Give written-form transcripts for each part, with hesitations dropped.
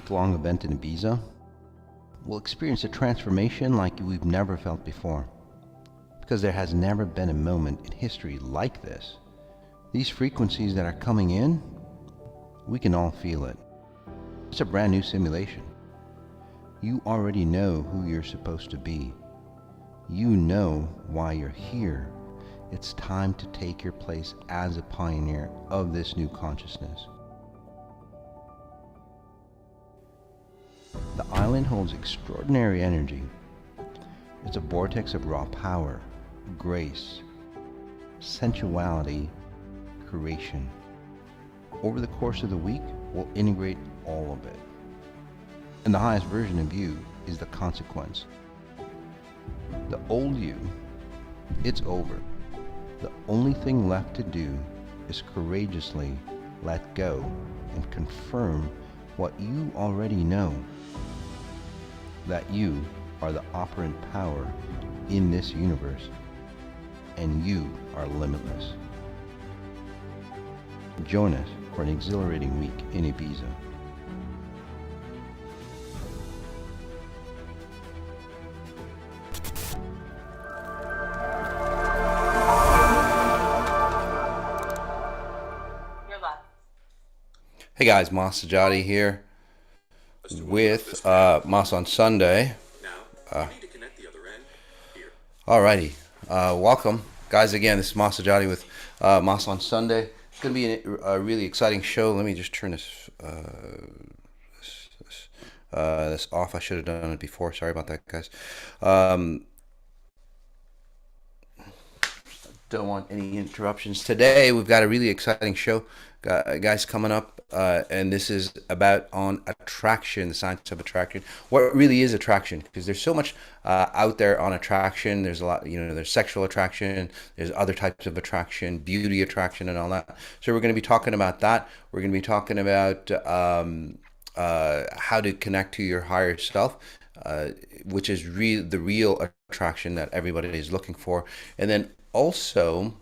week-long event in Ibiza, we'll experience a transformation like we've never felt before. Because there has never been a moment in history like this. These frequencies that are coming in, we can all feel it. It's a brand new simulation. You already know who you're supposed to be. You know why you're here. It's time to take your place as a pioneer of this new consciousness. The island holds extraordinary energy. It's a vortex of raw power, grace, sensuality, creation. Over the course of the week, we'll integrate all of it. And the highest version of you is the consequence. The old you, it's over. The only thing left to do is courageously let go and confirm what you already know. That you are the operant power in this universe, and you are limitless. Join us for an exhilarating week in Ibiza. Hey guys, Sajady here with Mas on Sunday. Alrighty, welcome guys again. This is Sajady with Mas on Sunday. It's going to be a really exciting show. Let me just turn this off. I should have done it before. Sorry about that, guys. Don't want any interruptions. Today we've got a really exciting show, guys, coming up, and this is about on attraction, the science of attraction. What really is attraction? Because there's so much out there on attraction. There's a lot, there's sexual attraction, there's other types of attraction, beauty attraction, and all that. So we're going to be talking about that. We're going to be talking about how to connect to your higher self, which is the real attraction that everybody is looking for. And then also,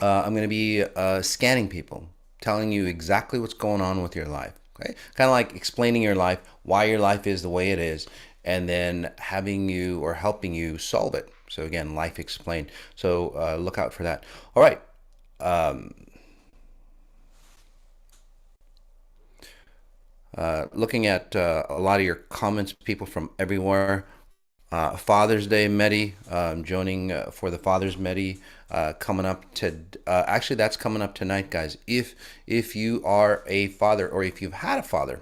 I'm going to be scanning people, telling you exactly what's going on with your life. Okay, kind of like explaining your life, why your life is the way it is, and then having you or helping you solve it. So again, life explained. So look out for that. All right. Looking at a lot of your comments, people from everywhere. Father's Day Medi, joining for the Father's Medi coming up to actually that's coming up tonight, guys. If you are a father, or if you've had a father,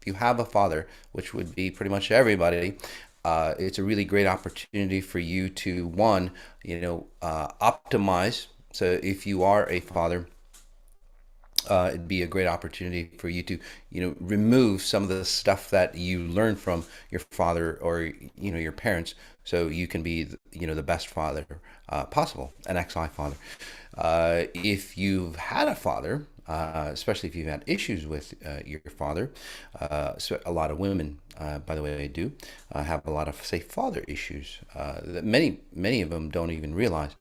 if you have a father, which would be pretty much everybody, it's a really great opportunity for you to optimize. So if you are a father, it'd be a great opportunity for you to, remove some of the stuff that you learned from your father or, your parents, so you can be, the best father possible, an XI father. If you've had a father, especially if you've had issues with your father, so a lot of women, by the way, do have a lot of, say, father issues that many of them don't even realize.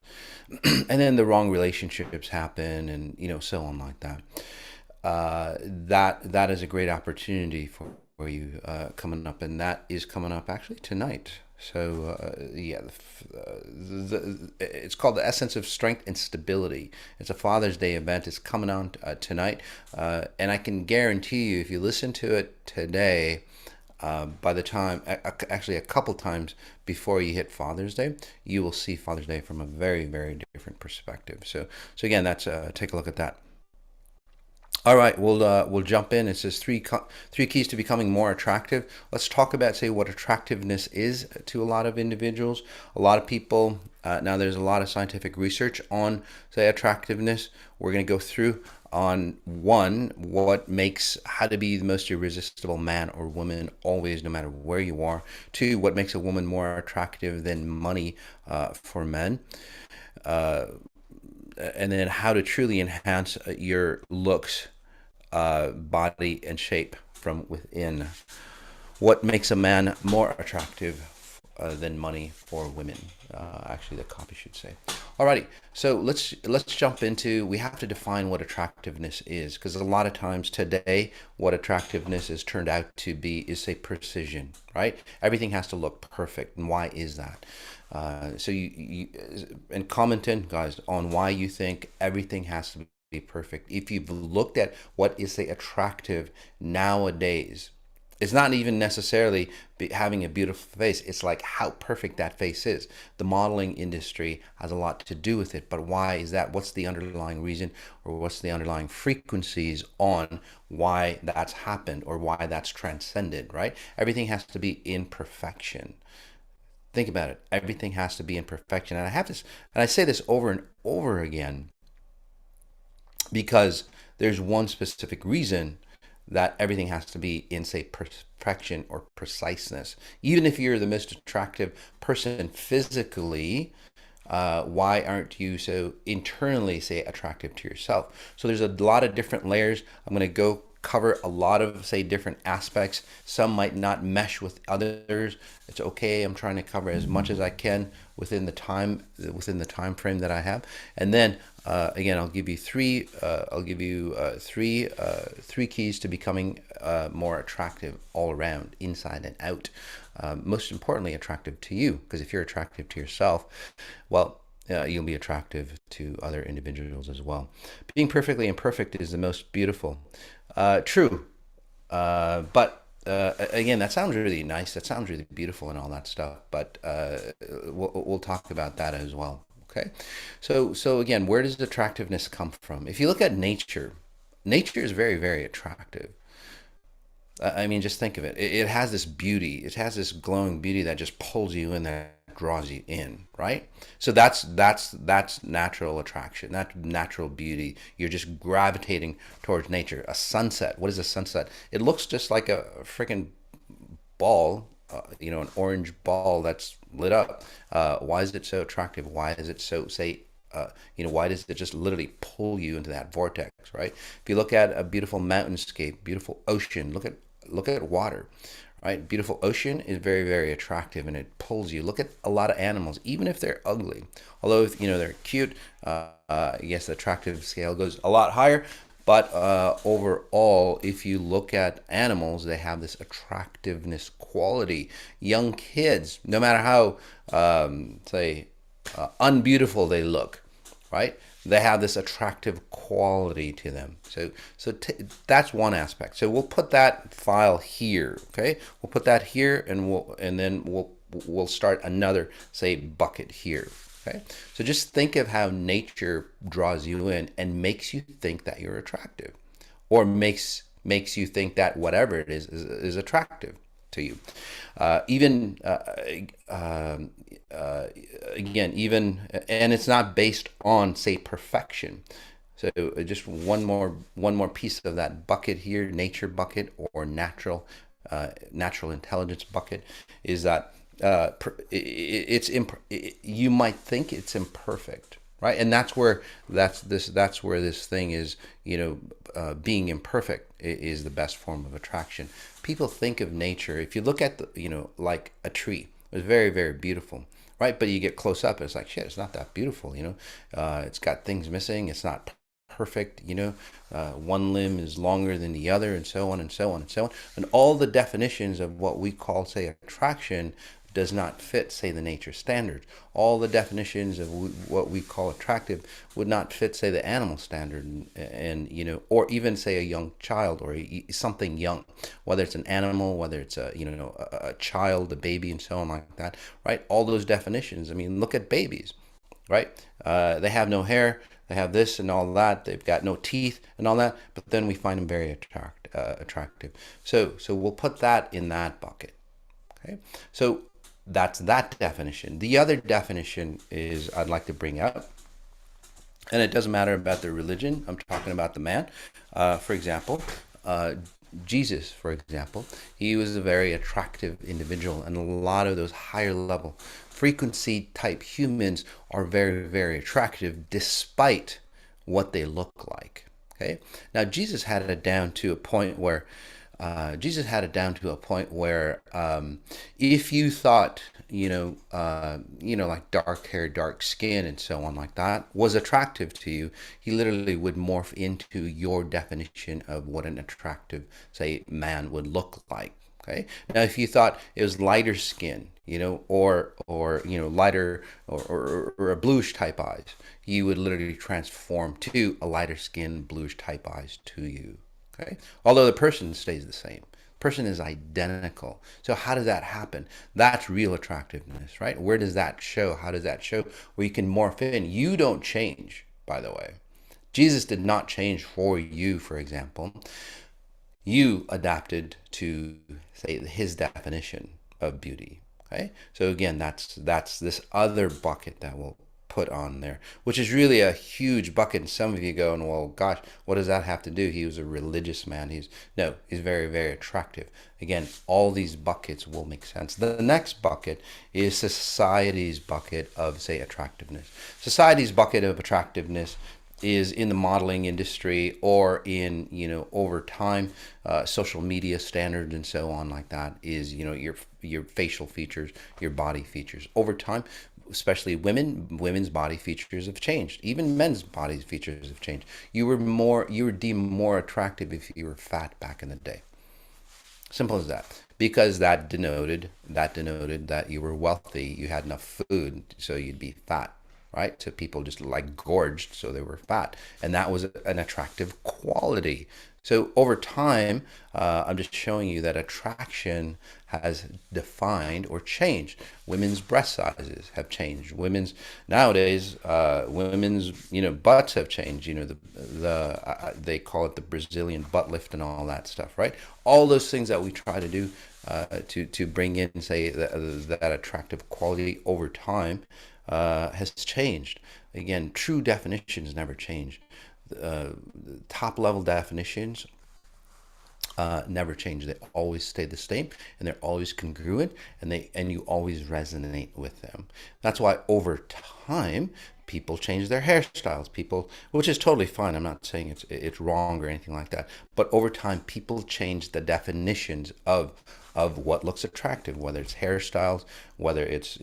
And then the wrong relationships happen, and so on like that. That is a great opportunity for you coming up, and that is coming up actually tonight. So it's called The Essence of Strength and Stability. It's a Father's Day event. It's coming on tonight, and I can guarantee you, if you listen to it today, by the time, actually a couple times before you hit Father's Day, you will see Father's Day from a very, very different perspective. So again, that's take a look at that. All right, we'll jump in. It says three keys to becoming more attractive. Let's talk about, say, what attractiveness is to a lot of individuals. A lot of people, now there's a lot of scientific research on, say, attractiveness. We're going to go through on one, how to be the most irresistible man or woman always, no matter where you are. Two, what makes a woman more attractive than money for men. And then how to truly enhance your looks, body, and shape from within. What makes a man more attractive than money for women? Actually, the copy should say. Alrighty, so let's jump into. We have to define what attractiveness is, because a lot of times today, what attractiveness has turned out to be is, say, precision, right? Everything has to look perfect, and why is that? So you and comment in, guys, on why you think everything has to be perfect. If you've looked at what is, say, attractive nowadays, it's not even necessarily having a beautiful face. It's like how perfect that face is. The modeling industry has a lot to do with it. But why is that? What's the underlying reason, or what's the underlying frequencies on why that's happened or why that's transcended, right? Everything has to be in perfection. Think about it. Everything has to be in perfection. And I have this, and I say this over and over again, because there's one specific reason that everything has to be in, say, perfection or preciseness. Even if you're the most attractive person physically, why aren't you so internally, say, attractive to yourself? So there's a lot of different layers. I'm going to go cover a lot of, say, different aspects. Some might not mesh with others. It's okay. I'm trying to cover as much as I can within the time frame that I have. And then again, I'll give you three keys to becoming more attractive all around, inside and out. Most importantly, attractive to you, because if you're attractive to yourself, well, you'll be attractive to other individuals as well. Being perfectly imperfect is the most beautiful. True. But again, that sounds really nice. That sounds really beautiful and all that stuff. But we'll talk about that as well. Okay. So again, where does attractiveness come from? If you look at nature, nature is very, very attractive. I mean, just think of it. It has this beauty. It has this glowing beauty that just pulls you in, that draws you in, right? So that's natural attraction, that natural beauty. You're just gravitating towards nature. A sunset. What is a sunset? It looks just like a freaking ball, an orange ball that's lit up. Why is it so attractive? Why is it so, say, why does it just literally pull you into that vortex, right? If you look at a beautiful mountainscape, beautiful ocean, look at water, right? Beautiful ocean is very, very attractive, and it pulls you. Look at a lot of animals, even if they're ugly. Although if they're cute, yes, the attractive scale goes a lot higher. But overall, if you look at animals, they have this attractiveness quality. Young kids, no matter how, say, unbeautiful they look, right? They have this attractive quality to them. So that's one aspect. So we'll put that file here, okay? We'll put that here, and then we'll start another, say, bucket here. Okay, so just think of how nature draws you in and makes you think that you're attractive, or makes you think that whatever it is attractive to you. Again, and it's not based on, say, perfection. So just one more piece of that bucket here, nature bucket, or natural intelligence bucket, is that you might think it's imperfect, right? And that's where this thing is. Being imperfect is the best form of attraction. People think of nature. If you look at like a tree, it's very, very beautiful, right? But you get close up, and it's like, shit, it's not that beautiful. It's got things missing. It's not perfect. One limb is longer than the other, and so on and so on and so on. And all the definitions of what we call, say, attraction does not fit, say, the nature standard. All the definitions of what we call attractive would not fit, say, the animal standard, and or even, say, a young child, or something young, whether it's an animal, whether it's a child, a baby, and so on like that, right? All those definitions. I mean, look at babies, right? They have no hair, they have this and all that, they've got no teeth and all that, but then we find them very attractive. So we'll put that in that bucket. Okay, so that's that definition. The other definition is I'd like to bring up, and it doesn't matter about the religion. I'm talking about the man. For example, Jesus, for example, he was a very attractive individual, and a lot of those higher level frequency type humans are very, very attractive despite what they look like. Okay. Now Jesus had it down to a point where Jesus had it down to a point where if you thought, like dark hair, dark skin, and so on like that was attractive to you, he literally would morph into your definition of what an attractive, say, man would look like. Okay. Now, if you thought it was lighter skin, or lighter or a bluish type eyes, you would literally transform to a lighter skin, bluish type eyes to you. Okay. Although the person stays the same. Person is identical. So how does that happen? That's real attractiveness, right? Where does that show? How does that show? Where you can morph in. You don't change, by the way. Jesus did not change for you, for example. You adapted to, say, his definition of beauty. Okay, so again, that's this other bucket that we'll put on there, which is really a huge bucket. And some of you going, well, gosh, what does that have to do? He was a religious man. He's very, very attractive. Again, all these buckets will make sense. The next bucket is society's bucket of, say, attractiveness. Society's bucket of attractiveness is in the modeling industry, or in, over time, social media standards and so on like that, is, your facial features, your body features. Over time, especially women's body features have changed. Even men's body features have changed. You were deemed more attractive if you were fat back in the day. Simple as that. Because that denoted that you were wealthy, you had enough food, so you'd be fat. Right? So people just like gorged, so they were fat. And that was an attractive quality. So over time, I'm just showing you that attraction has defined or changed. Women's breast sizes have changed. Nowadays, women's butts have changed. They call it the Brazilian butt lift and all that stuff, right? All those things that we try to do to bring in, say, that attractive quality over time has changed. Again, true definitions never change. Top level definitions never change. They always stay the same, and they're always congruent, and you always resonate with them. That's why over time people change their hairstyles. Which is totally fine. I'm not saying it's wrong or anything like that. But over time, people change the definitions of what looks attractive, whether it's hairstyles, whether it's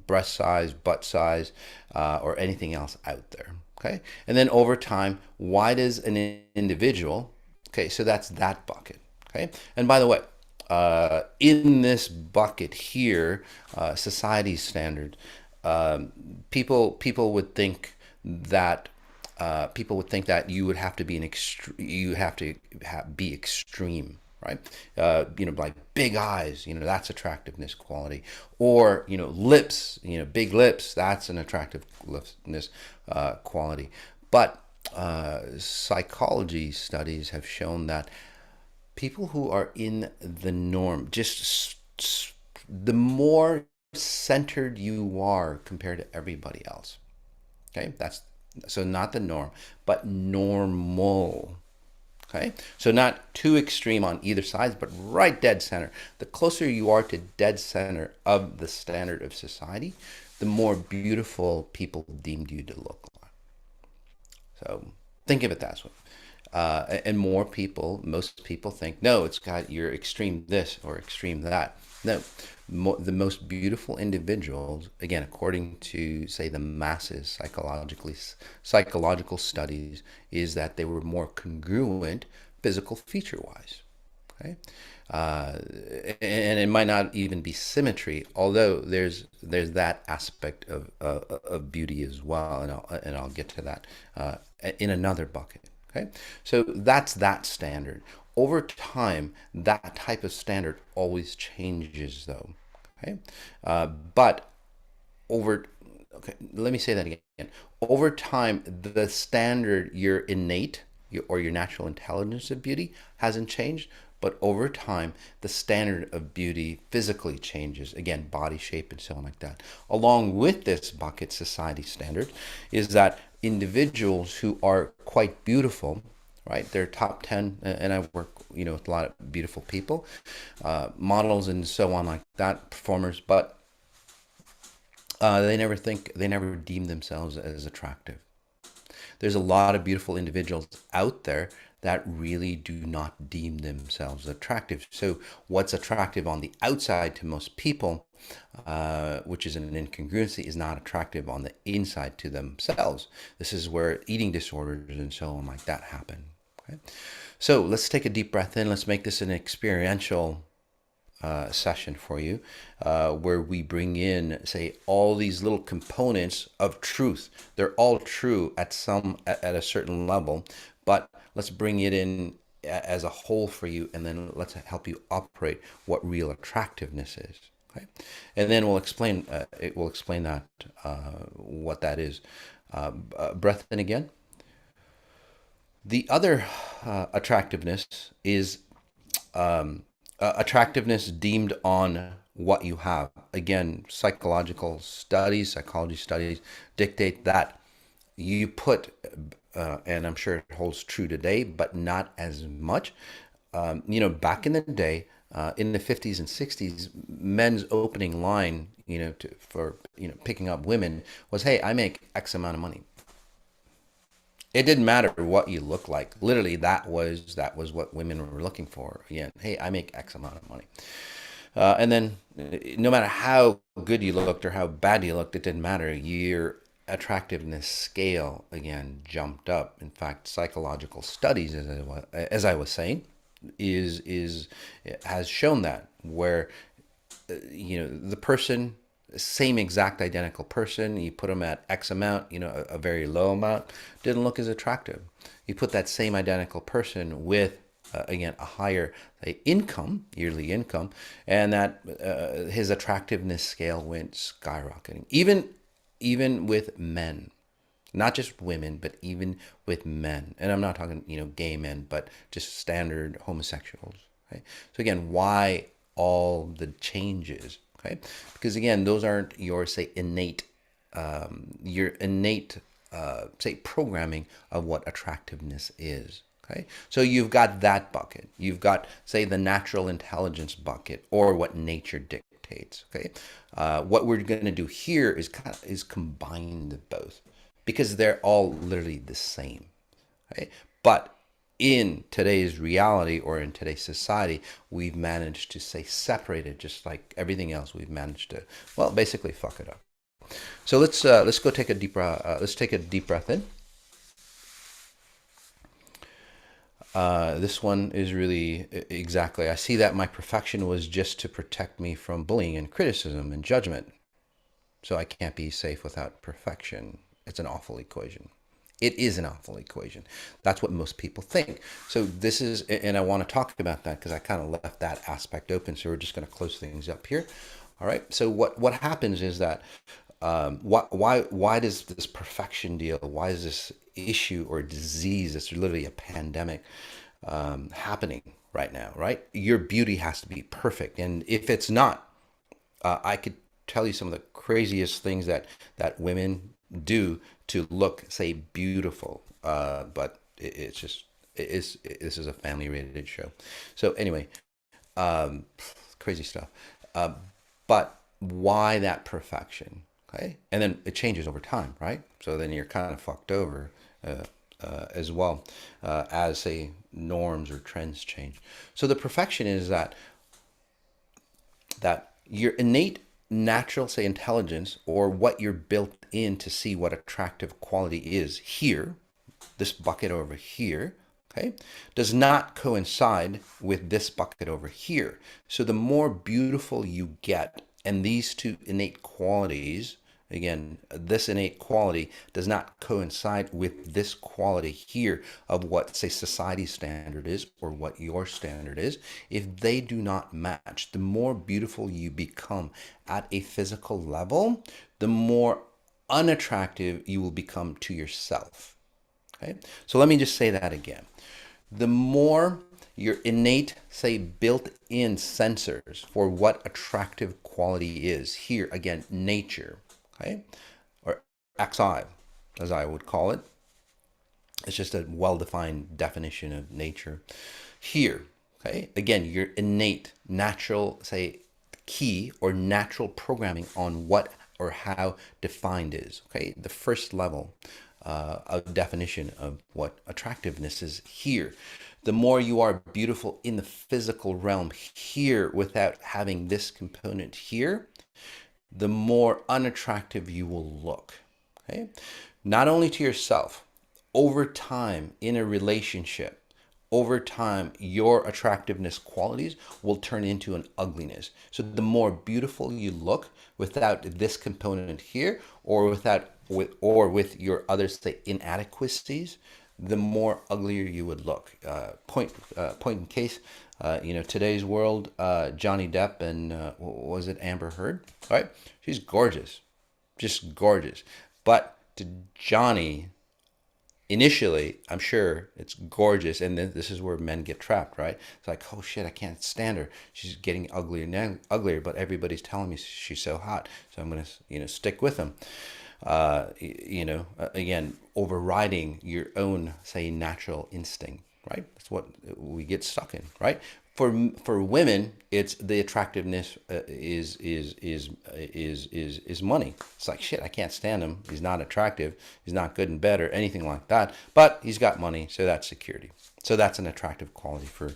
breast size, butt size, or anything else out there. Okay, and then over time, why does an individual? Okay, so that's that bucket. Okay, and by the way, in this bucket here, society's standard, people would think that you would have to be be extreme, right? Like big eyes, that's attractiveness quality, or lips, big lips, that's an attractiveness quality. But psychology studies have shown that people who are in the norm, just the more centered you are compared to everybody else. Okay, that's so not the norm, but normal. Okay, so not too extreme on either side, but right dead center. The closer you are to dead center of the standard of society, the more beautiful people deemed you to look like. So think of it that way. And most people think, no, you're extreme this or extreme that. No, the most beautiful individuals, again, according to, say, the masses psychological studies, is that they were more congruent physical feature-wise. Okay, and it might not even be symmetry, although there's that aspect of beauty as well, and I'll get to that in another bucket. Okay, so that's that standard. Over time, that type of standard always changes, though. Okay, but let me say that again. Over time, the standard, your innate or your natural intelligence of beauty hasn't changed, but over time, the standard of beauty physically changes. Again, body shape and so on like that. Along with this bucket society standard is that individuals who are quite beautiful, right? They're top 10, and I work, with a lot of beautiful people, models and so on like that, performers, but they never deem themselves as attractive. There's a lot of beautiful individuals out there that really do not deem themselves attractive. So what's attractive on the outside to most people, which is an incongruency, is not attractive on the inside to themselves. This is where eating disorders and so on like that happen. Okay? So let's take a deep breath in. Let's make this an experiential session for you, where we bring in, say, all these little components of truth. They're all true at a certain level, but let's bring it in as a whole for you, and then let's help you operate what real attractiveness is. Okay, and then we'll explain. It will explain that what that is. Breath in again. The other attractiveness is attractiveness deemed on what you have. Again, psychology studies dictate that you put, and I'm sure it holds true today, but not as much. Back in the day, in the 50s and 60s, men's opening line, for picking up women was, "Hey, I make X amount of money." It didn't matter what you look like. Literally, that was what women were looking for. Again, hey, I make X amount of money. And then no matter how good you looked or how bad you looked, it didn't matter. Your attractiveness scale, again, jumped up. In fact, psychological studies, as I was saying, has shown that, where the person, same exact identical person, you put them at X amount, a very low amount, didn't look as attractive. You put that same identical person with again a higher income, yearly income, and that his attractiveness scale went skyrocketing. Even with men, not just women, but even with men. And I'm not talking gay men, but just standard homosexuals. Right? So again, why all the changes? Okay, because again, those aren't your innate say programming of what attractiveness is. Okay, so you've got that bucket. You've got, say, the natural intelligence bucket, or what nature dictates. Okay, what we're going to do here is combine both, because they're all literally the same. Okay, but in today's reality, or in today's society, we've managed to separate it, just like everything else. We've managed to, well, basically fuck it up. So let's go take a deep let's take a deep breath in. This one is really exactly. I see that my perfection was just to protect me from bullying and criticism and judgment. So I can't be safe without perfection. It's an awful equation. It is an awful equation. That's what most people think. So this is, and I want to talk about that because I kind of left that aspect open. So we're just going to close things up here. All right. So what happens is that why does this perfection deal? Why is this issue or disease? It's literally a pandemic happening right now. Right. Your beauty has to be perfect, and if it's not, I could tell you some of the craziest things that women do to look, say, beautiful, but this is a family rated show. So anyway, crazy stuff. But why that perfection? Okay, and then it changes over time, right? So then you're kind of fucked over as well, as, say, norms or trends change. So the perfection is that your innate natural, say, intelligence, or what you're built in to see what attractive quality is here, this bucket over here, okay, does not coincide with this bucket over here. So the more beautiful you get, and these two innate qualities, again, this innate quality does not coincide with this quality here of what, say, society's standard is, or what your standard is. If they do not match, the more beautiful you become at a physical level, the more unattractive you will become to yourself. Okay? So let me just say that again. The more your innate, say, built-in sensors for what attractive quality is, here again, nature, okay, or XI, as I would call it. It's just a well-defined definition of nature. Here, okay, again, your innate, natural, say, key or natural programming on what or how defined is, okay, the first level a definition of what attractiveness is here. The more you are beautiful in the physical realm here without having this component here, the more unattractive you will look. Okay? Not only to yourself, over time in a relationship, over time, your attractiveness qualities will turn into an ugliness. So the more beautiful you look without this component here, or with your other say inadequacies, the more uglier you would look. Point in case, today's world, Johnny Depp and was it Amber Heard? Right? She's gorgeous, just gorgeous. But to Johnny, initially, I'm sure it's gorgeous, and then this is where men get trapped, right? It's like, oh shit, I can't stand her. She's getting uglier and uglier, but everybody's telling me she's so hot, so I'm gonna, stick with them. Again, overriding your own, say, natural instinct, right? That's what we get stuck in, right? For women, it's the attractiveness is money. It's like shit. I can't stand him. He's not attractive. He's not good in bed or anything like that. But he's got money, so that's security. So that's an attractive quality for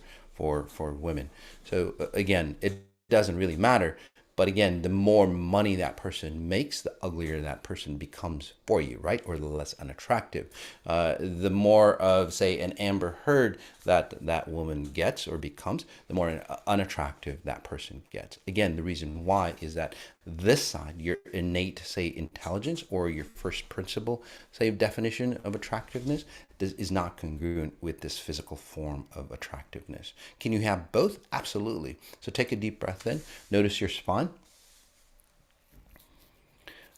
women. So again, it doesn't really matter. But again, the more money that person makes, the uglier that person becomes for you, right? Or the less unattractive. The more of, say, an Amber Heard that woman gets or becomes, the more unattractive that person gets. Again, the reason why is that this side, your innate, say, intelligence or your first principle, say, definition of attractiveness is not congruent with this physical form of attractiveness. Can you have both? Absolutely. So take a deep breath in. Notice your spine.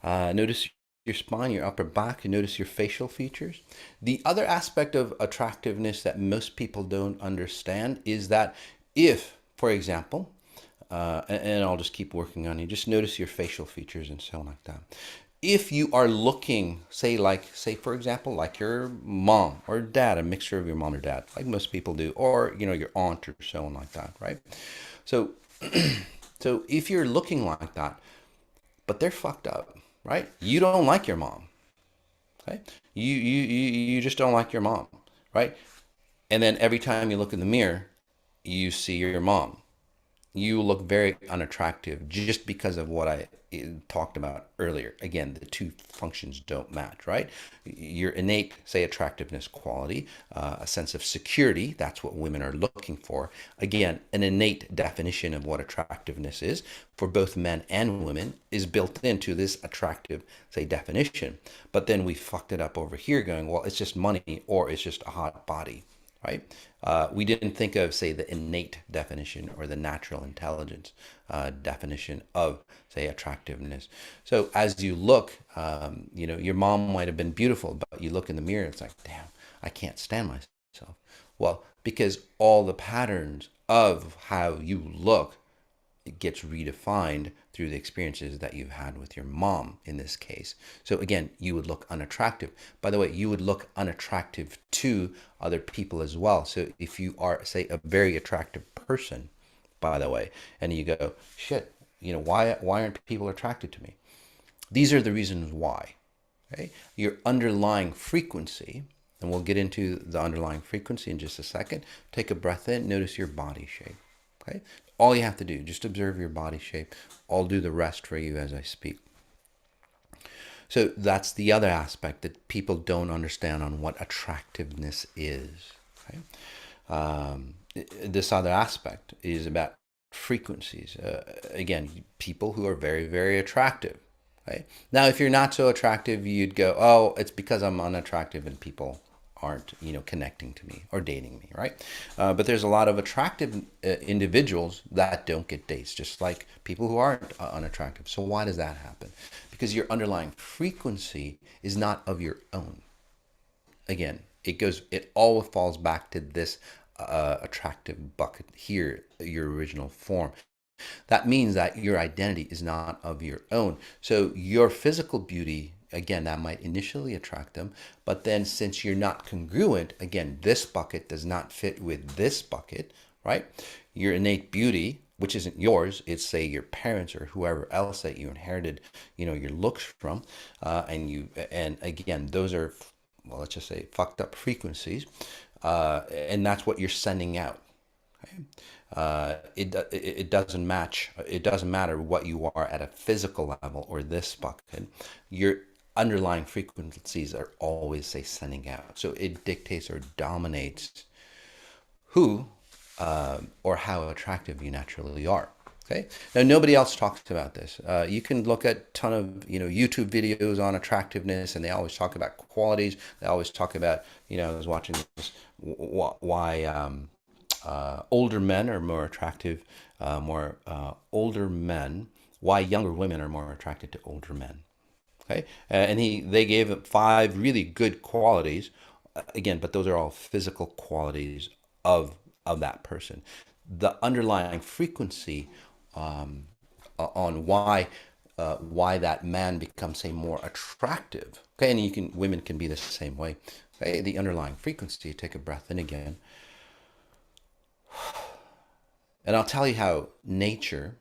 Notice your spine, your upper back, and notice your facial features. The other aspect of attractiveness that most people don't understand is that if, for example, and I'll just keep working on you, just notice your facial features and so on like that. If you are looking, say, for example, like your mom or dad, a mixture of your mom or dad, like most people do, or, your aunt or so on like that, right? So, so if you're looking like that, but they're fucked up, right? You don't like your mom, okay? You just don't like your mom, right? And then every time you look in the mirror, you see your mom. You look very unattractive just because of what I talked about earlier. Again, the two functions don't match, right? Your innate, say, attractiveness quality, a sense of security, that's what women are looking for. Again, an innate definition of what attractiveness is for both men and women is built into this attractive, say, definition. But then we fucked it up over here going, well, it's just money or it's just a hot body. Right? We didn't think of, say, the innate definition or the natural intelligence definition of, say, attractiveness. So as you look, your mom might have been beautiful, but you look in the mirror, it's like, damn, I can't stand myself. Well, because all the patterns of how you look, it gets redefined through the experiences that you've had with your mom in this case. So again, you would look unattractive. By the way, you would look unattractive to other people as well. So if you are, say, a very attractive person, by the way, and you go, shit, why aren't people attracted to me? These are the reasons why. Okay? Your underlying frequency, and we'll get into the underlying frequency in just a second. Take a breath in, notice your body shape. Okay? All you have to do, just observe your body shape. I'll do the rest for you as I speak. So that's the other aspect that people don't understand on what attractiveness is. Okay? This other aspect is about frequencies. Again, people who are very, very attractive. Right? Now, if you're not so attractive, you'd go, oh, it's because I'm unattractive and people aren't connecting to me or dating me, right? But there's a lot of attractive individuals that don't get dates, just like people who aren't unattractive. So why does that happen? Because your underlying frequency is not of your own. Again, it all falls back to this attractive bucket here, your original form. That means that your identity is not of your own. So your physical beauty, again, that might initially attract them, but then since you're not congruent, again, this bucket does not fit with this bucket, right? Your innate beauty, which isn't yours, it's, say, your parents or whoever else that you inherited, your looks from, and again, those are well, let's just say fucked up frequencies, and that's what you're sending out. Okay? It doesn't match. It doesn't matter what you are at a physical level or this bucket. Your underlying frequencies are always, say, sending out. So it dictates or dominates who or how attractive you naturally are. Okay. Now nobody else talks about this. You can look at a ton of YouTube videos on attractiveness, and they always talk about qualities. They always talk about I was watching this why older men are more attractive, more older men. Why younger women are more attracted to older men. Okay, and they gave it 5 really good qualities. Again, but those are all physical qualities of that person. The underlying frequency on why that man becomes, say, more attractive. Okay, and women can be the same way. Okay, the underlying frequency. Take a breath in again, and I'll tell you how nature,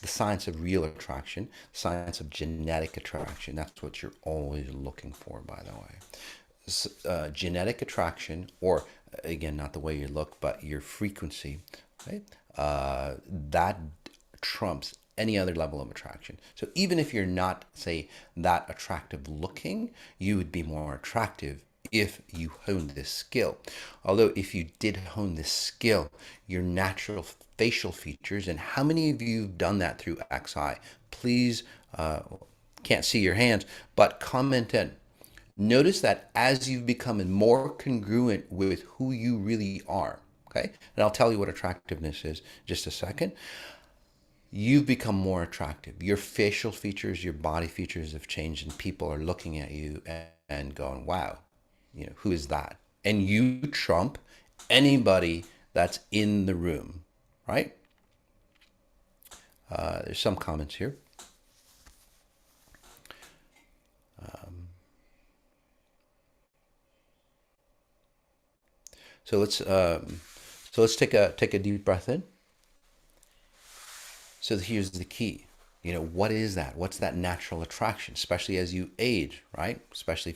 the science of real attraction, science of genetic attraction. That's what you're always looking for, by the way. Genetic attraction, or again, not the way you look, but your frequency, right? That trumps any other level of attraction. So even if you're not, say, that attractive looking, you would be more attractive if you hone this skill. Although if you did hone this skill, your natural facial features, and how many of you have done that through XI? Please, can't see your hands, but comment in. Notice that as you've become more congruent with who you really are, okay? And I'll tell you what attractiveness is in just a second. You've become more attractive. Your facial features, your body features have changed, and people are looking at you and going, wow, who is that? And you trump anybody that's in the room, right? There's some comments here. So let's take a deep breath in. So here's the key. What is that? What's that natural attraction? Especially as you age, right? Especially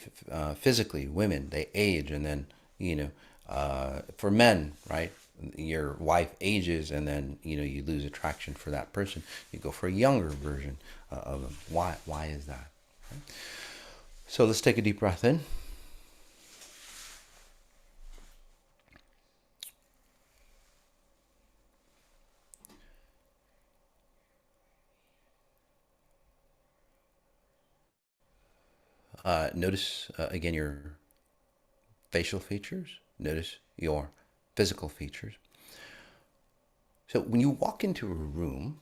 physically, women, they age, and then for men, right? Your wife ages, and then you lose attraction for that person. You go for a younger version of them. Why is that? Right? So let's take a deep breath in. Notice again your facial features. Notice your physical features. So when you walk into a room,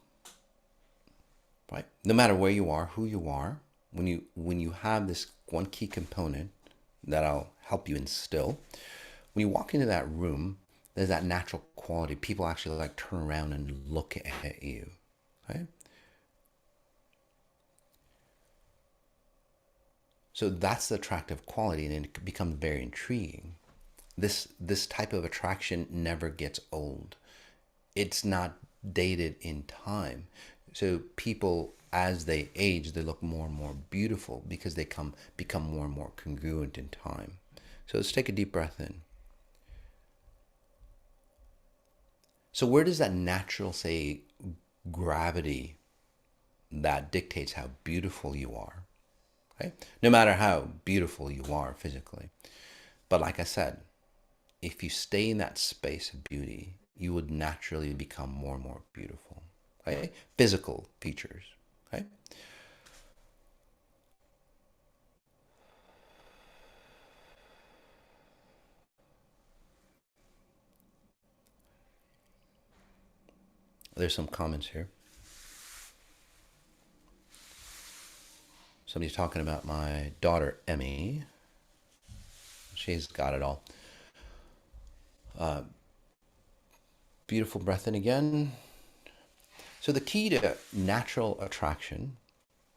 right, no matter where you are, who you are, when you have this one key component that I'll help you instill, when you walk into that room, there's that natural quality. People actually like turn around and look at you, right? So that's the attractive quality, and it becomes very intriguing. This type of attraction never gets old. It's not dated in time. So people, as they age, they look more and more beautiful because they become more and more congruent in time. So let's take a deep breath in. So where does that natural, say, gravity that dictates how beautiful you are? Okay? No matter how beautiful you are physically. But like I said, if you stay in that space of beauty, you would naturally become more and more beautiful. Okay? Physical features. Okay? There's some comments here. Somebody's talking about my daughter, Emmy. She's got it all. Beautiful breath in again. So the key to natural attraction,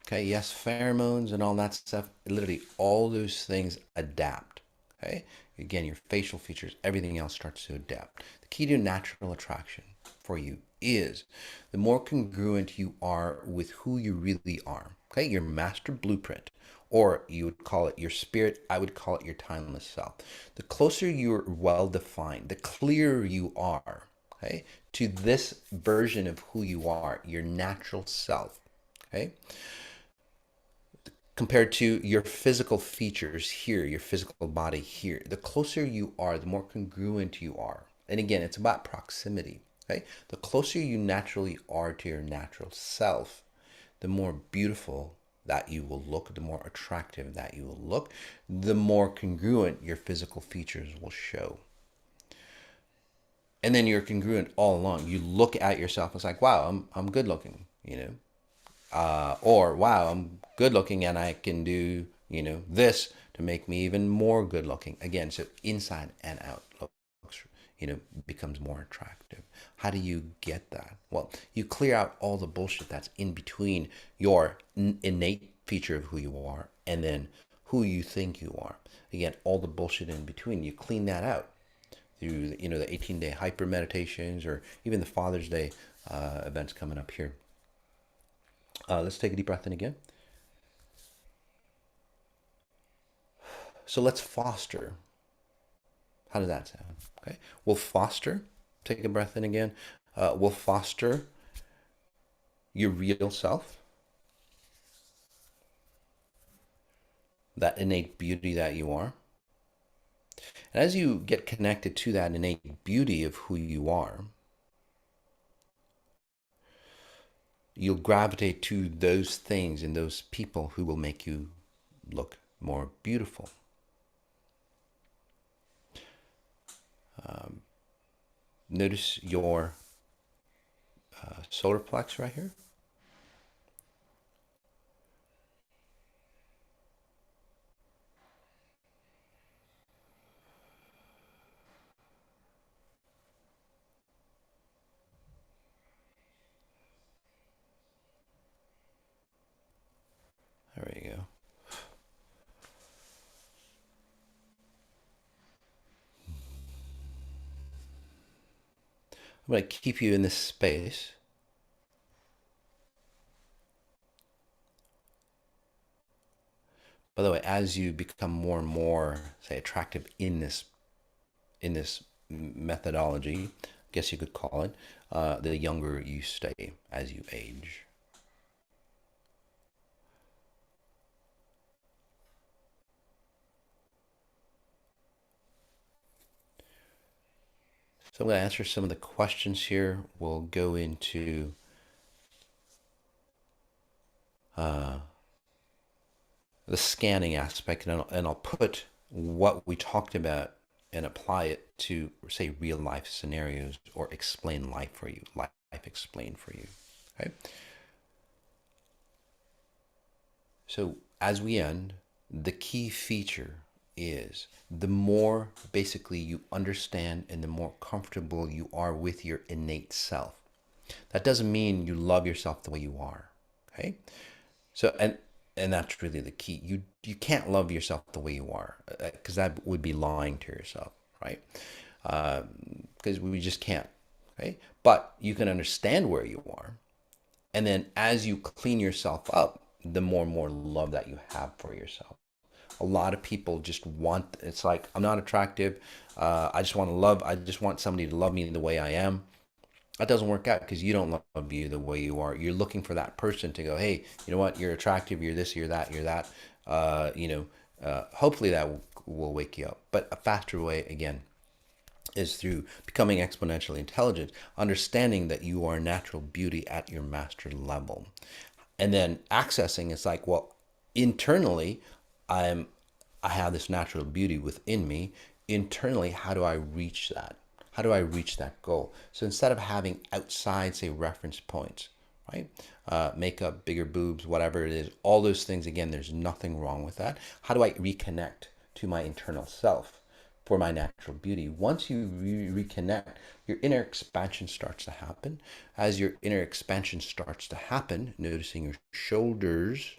okay, yes, pheromones and all that stuff, literally all those things adapt, okay? Again, your facial features, everything else starts to adapt. The key to natural attraction for you is, the more congruent you are with who you really are. Okay, your master blueprint, or you would call it your spirit, I would call it your timeless self. The closer you're well defined, the clearer you are, okay, to this version of who you are, your natural self, okay, compared to your physical features here, your physical body here. The closer you are, the more congruent you are. And again, it's about proximity. Okay? The closer you naturally are to your natural self, the more beautiful that you will look, the more attractive that you will look, the more congruent your physical features will show. And then you're congruent all along. You look at yourself, it's like, wow, I'm good looking, you know. Or wow, I'm good looking and I can do, you know, this to make me even more good looking. Again, so inside and out looks, you know, becomes more attractive. How do you get that? Well, you clear out all the bullshit that's in between your innate feature of who you are and then who you think you are. Again, all the bullshit in between, you clean that out through, you know, the 18-day hyper meditations or even the Father's Day events coming up here. Let's take a deep breath in again. So let's foster. How does that sound? Okay. We'll foster. Take a breath in again. We'll foster your real self. That innate beauty that you are. And as you get connected to that innate beauty of who you are, you'll gravitate to those things and those people who will make you look more beautiful. Notice your solar plex right here. There you go. I'm going to keep you in this space. By the way, as you become more and more, say, attractive in this methodology, I guess you could call it, the younger you stay as you age. So I'm going to answer some of the questions here. We'll go into the scanning aspect, and I'll put what we talked about and apply it to, say, real life scenarios or explain life for you, life explained for you. Okay. So as we end, the key feature is the more basically you understand and the more comfortable you are with your innate self. That doesn't mean you love yourself the way you are. Okay. So, and that's really the key. You can't love yourself the way you are, because that would be lying to yourself, right? Because we just can't. Okay. But you can understand where you are, and then as you clean yourself up, the more and more love that you have for yourself. A lot of people just want, it's like, I'm not attractive. I just want to love. I just want somebody to love me the way I am. That doesn't work out because you don't love you the way you are. You're looking for that person to go, hey, you know what? You're attractive. You're this, you're that, you're that. Hopefully that will wake you up. But a faster way, again, is through becoming exponentially intelligent, understanding that you are natural beauty at your master level. And then accessing, it's like, well, internally, I have this natural beauty within me. Internally, how do I reach that? How do I reach that goal? So instead of having outside, say, reference points, right? Makeup, bigger boobs, whatever it is, all those things, again, there's nothing wrong with that. How do I reconnect to my internal self for my natural beauty? Once you reconnect, your inner expansion starts to happen. As your inner expansion starts to happen, noticing your shoulders,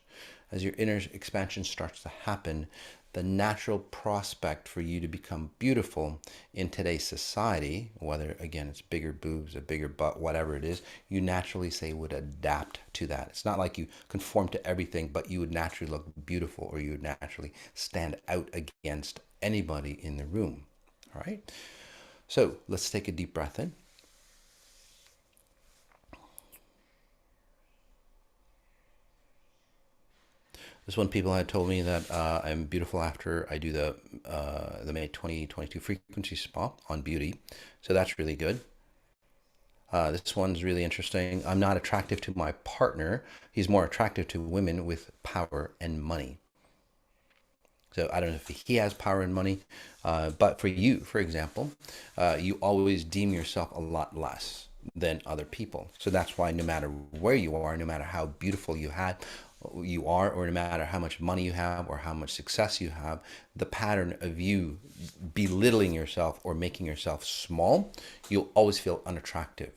as your inner expansion starts to happen, the natural prospect for you to become beautiful in today's society, whether again it's bigger boobs, a bigger butt, whatever it is, you naturally say would adapt to that. It's not like you conform to everything, but you would naturally look beautiful, or you would naturally stand out against anybody in the room. All right. So let's take a deep breath in. This one, people had told me that I'm beautiful after I do the May 2022 frequency spa on beauty. So that's really good. This one's really interesting. I'm not attractive to my partner. He's more attractive to women with power and money. So I don't know if he has power and money, but for you, for example, you always deem yourself a lot less than other people. So that's why no matter where you are, no matter how beautiful you are, or no matter how much money you have or how much success you have, the pattern of you belittling yourself or making yourself small, you'll always feel unattractive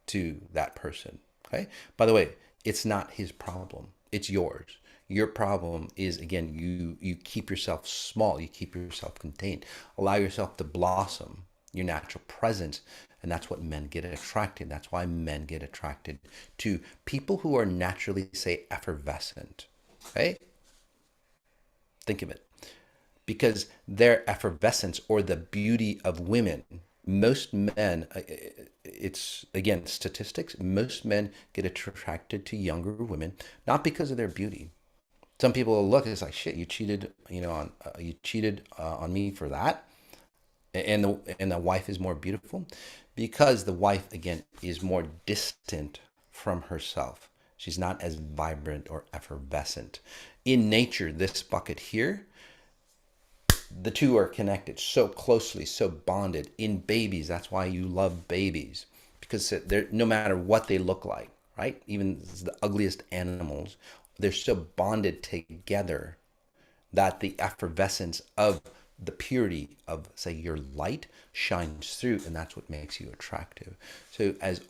to that person. Okay. By the way, it's not his problem. It's yours. Your problem is, again, you keep yourself small. You keep yourself contained. Allow yourself to blossom, your natural presence. And that's what men get attracted. That's why men get attracted to people who are naturally, say, effervescent. Okay? Think of it. Because their effervescence, or the beauty of women, most men, it's again statistics, most men get attracted to younger women, not because of their beauty. Some people will look, it's like, shit, you cheated, on me for that. And the wife is more beautiful because the wife, again, is more distant from herself. She's not as vibrant or effervescent. In nature, this bucket here, the two are connected so closely, so bonded. In babies, that's why you love babies, because they're, no matter what they look like, right? Even the ugliest animals, they're so bonded together that the effervescence of the purity of, say, your light shines through, and that's what makes you attractive. So as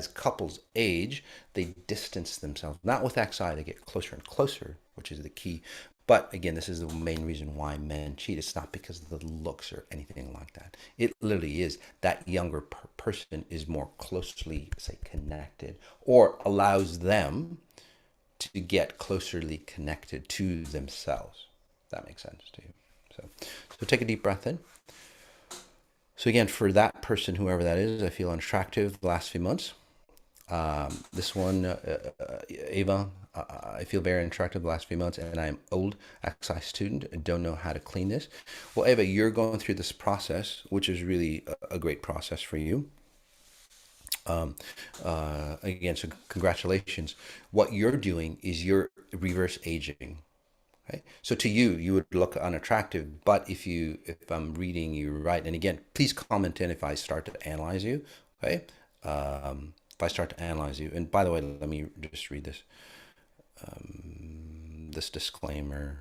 couples age, they distance themselves, not with XI, they get closer and closer, which is the key. But again, this is the main reason why men cheat. It's not because of the looks or anything like that. It literally is that younger person is more closely, say, connected, or allows them to get closely connected to themselves. If that makes sense to you. So take a deep breath in. So again, for that person, whoever that is, I feel unattractive the last few months. This one, Ava, I feel very unattractive the last few months, and I'm old XI student and don't know how to clean this. Well, Ava, you're going through this process, which is really a great process for you. Again, so congratulations. What you're doing is you're reverse aging. Okay? So to you, you would look unattractive, but if I'm reading you right, and again, please comment in if I start to analyze you. Okay, if I start to analyze you, and by the way, let me just read this this disclaimer.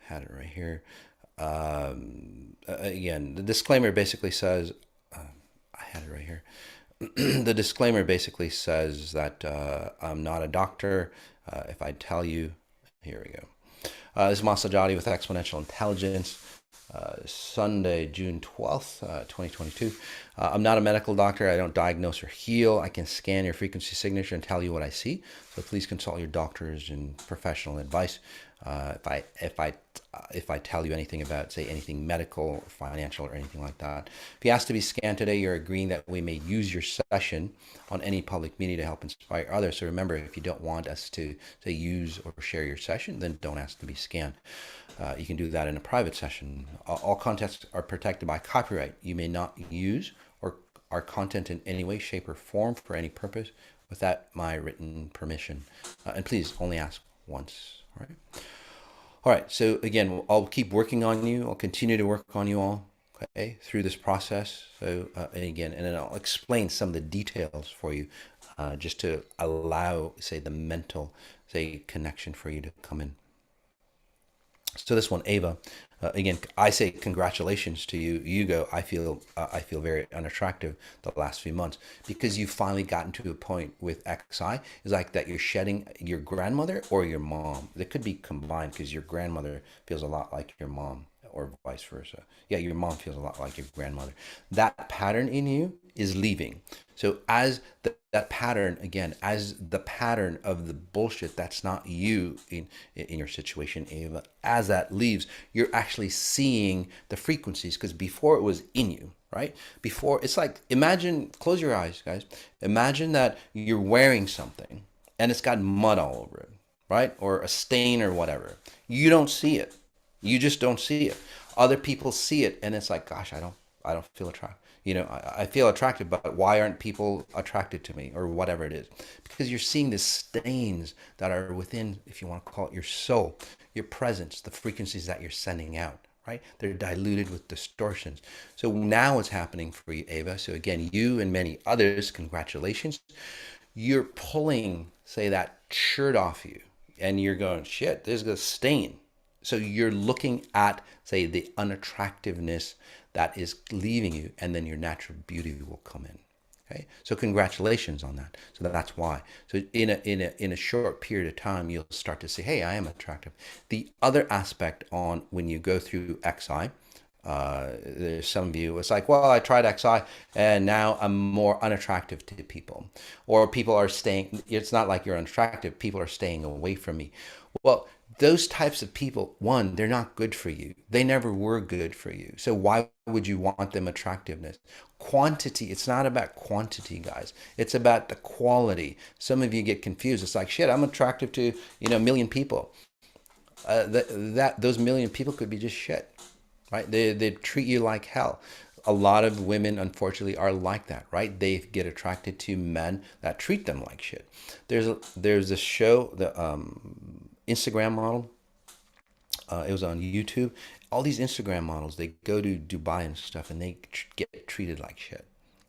Had it right here. Again, the disclaimer basically says, I had it right here. The disclaimer basically says that I'm not a doctor. If I tell you, here we go. This is Sajady with Xponential Intelligence. Sunday, June 12th, 2022. I'm not a medical doctor. I don't diagnose or heal. I can scan your frequency signature and tell you what I see. So please consult your doctors and professional advice. If I tell you anything about, say, anything medical or financial or anything like that. If you ask to be scanned today, you're agreeing that we may use your session on any public media to help inspire others. So remember, if you don't want us to, say, use or share your session, then don't ask to be scanned. You can do that in a private session. All contents are protected by copyright. You may not use or our content in any way, shape, or form for any purpose without my written permission. And please only ask once. All right. All right. So again, I'll keep working on you. I'll continue to work on you all, okay, through this process. So and then I'll explain some of the details for you, just to allow, say, the mental, say, connection for you to come in. So this one, Ava, again, I say congratulations to you. You go. I feel very unattractive the last few months because you finally gotten to a point with XI. Is like that you're shedding your grandmother or your mom. They could be combined because your grandmother feels a lot like your mom or vice versa. Yeah, your mom feels a lot like your grandmother. That pattern in you is leaving. So as that pattern again, as the pattern of the bullshit that's not you in your situation, Ava, as that leaves, you're actually seeing the frequencies because before it was in you, right? Before it's like imagine, close your eyes, guys. Imagine that you're wearing something and it's got mud all over it, right? Or a stain or whatever. You don't see it. You just don't see it. Other people see it, and it's like, gosh, I don't feel attracted. I feel attracted, but why aren't people attracted to me, or whatever it is? Because you're seeing the stains that are within, if you want to call it your soul, your presence, the frequencies that you're sending out. Right? They're diluted with distortions. So now what's happening for you, Ava? So again, you and many others, congratulations. You're pulling, say, that shirt off you, and you're going, shit, there's a stain. So you're looking at, say, the unattractiveness that is leaving you, and then your natural beauty will come in. Okay, so congratulations on that. So that's why. So in a short period of time, you'll start to say, hey, I am attractive. The other aspect on when you go through XI, there's some view it's like, well, I tried XI and now I'm more unattractive to people, or people are staying. It's not like you're unattractive. People are staying away from me. Well, those types of people, one, they're not good for you. They never were good for you. So why would you want them attractiveness? Quantity, it's not about quantity, guys. It's about the quality. Some of you get confused. It's like, shit, I'm attractive to, a million people. Those million people could be just shit, right? They treat you like hell. A lot of women, unfortunately, are like that, right? They get attracted to men that treat them like shit. There's a show, the Instagram model. It was on YouTube. All these Instagram models, they go to Dubai and stuff, and they get treated like shit,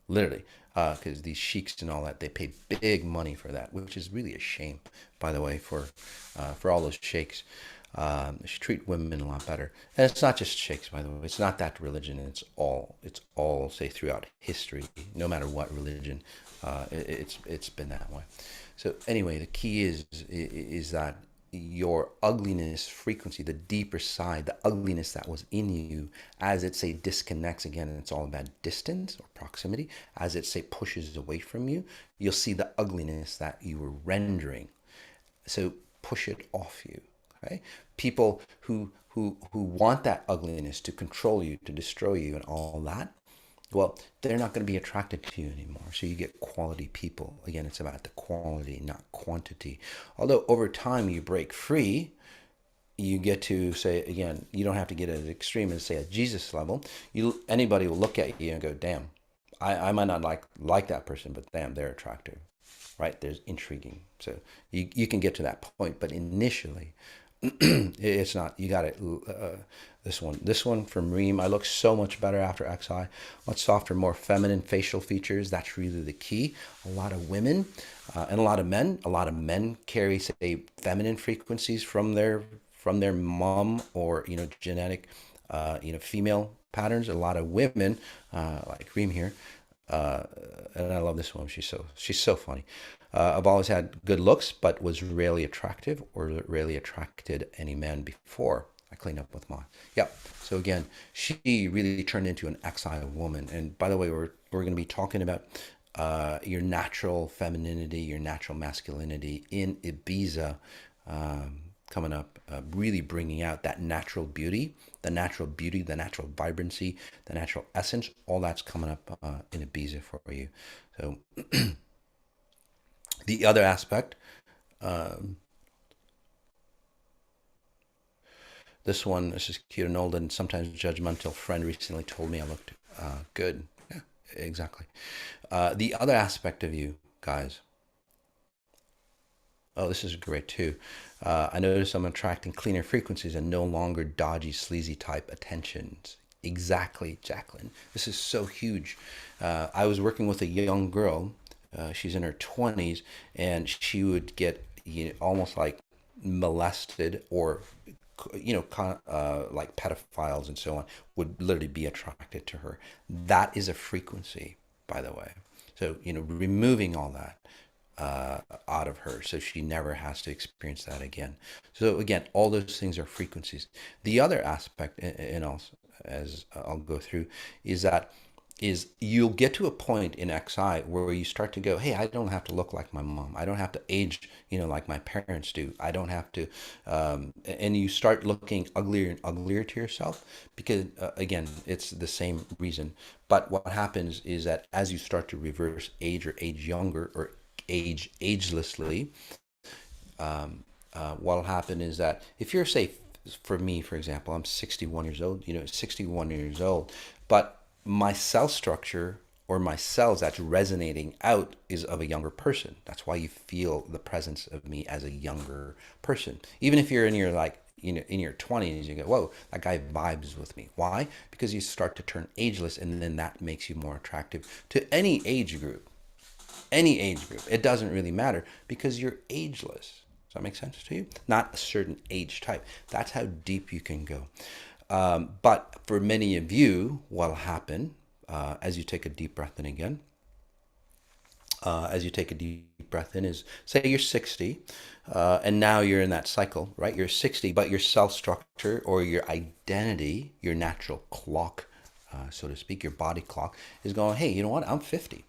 literally, because these sheiks and all that, they pay big money for that, which is really a shame, by the way, for all those sheiks. They should treat women a lot better. And it's not just sheiks, by the way. It's not that religion. It's all say throughout history, no matter what religion, it's been that way. So anyway, the key is that your ugliness frequency, the deeper side, the ugliness that was in you, as it say disconnects again, and it's all about distance or proximity, as it say pushes away from you, you'll see the ugliness that you were rendering. So push it off you. Okay? People who want that ugliness to control you, to destroy you, and all that, well, they're not going to be attracted to you anymore. So you get quality people. Again, it's about the quality, not quantity. Although over time you break free, you get to say, again, you don't have to get as extreme as say a Jesus level. Anybody will look at you and go, damn, I might not like that person, but damn, they're attractive, right? There's intriguing. So you can get to that point, but initially, it's not. You got it. This one from Reem. I look so much better after XI. Much softer, more feminine facial features. That's really the key. A lot of women and a lot of men. A lot of men carry, say, feminine frequencies from their mom, or genetic, female patterns. A lot of women, like Reem here, and I love this one. She's so funny. I've always had good looks, but was rarely attractive or rarely attracted any man before. I cleaned up with mine. Yep. So again, she really turned into an XI woman. And by the way, we're going to be talking about your natural femininity, your natural masculinity in Ibiza, coming up, really bringing out that natural beauty, the natural vibrancy, the natural essence. All that's coming up in Ibiza for you. So the other aspect, this is cute and old, and sometimes judgmental friend recently told me I looked good. Yeah, exactly. The other aspect of you, guys. Oh, this is great too. I notice I'm attracting cleaner frequencies and no longer dodgy, sleazy type attentions. Exactly, Jacqueline. This is so huge. I was working with a young girl. She's in her 20s, and she would get almost like molested or like pedophiles and so on would literally be attracted to her. That is a frequency, by the way. So, removing all that out of her so she never has to experience that again. So again, all those things are frequencies. The other aspect, and also, as I'll go through, is that you'll get to a point in XI where you start to go, hey, I don't have to look like my mom. I don't have to age, like my parents do. I don't have to, and you start looking uglier and uglier to yourself because, again, it's the same reason. But what happens is that as you start to reverse age or age younger or age agelessly, what'll happen is that if you're, say, for me, for example, I'm 61 years old, 61 years old, but my cell structure or my cells that's resonating out is of a younger person. That's why you feel the presence of me as a younger person. Even if you're in your in your 20s, you go, whoa, that guy vibes with me. Why? Because you start to turn ageless, and then that makes you more attractive to any age group. Any age group. It doesn't really matter because you're ageless. Does that make sense to you? Not a certain age type. That's how deep you can go. But for many of you, what'll happen as you take a deep breath in again, as you take a deep breath in is, say you're 60, and now you're in that cycle, right? You're 60, but your cell structure or your identity, your natural clock, so to speak, your body clock is going, hey, you know what? I'm 50.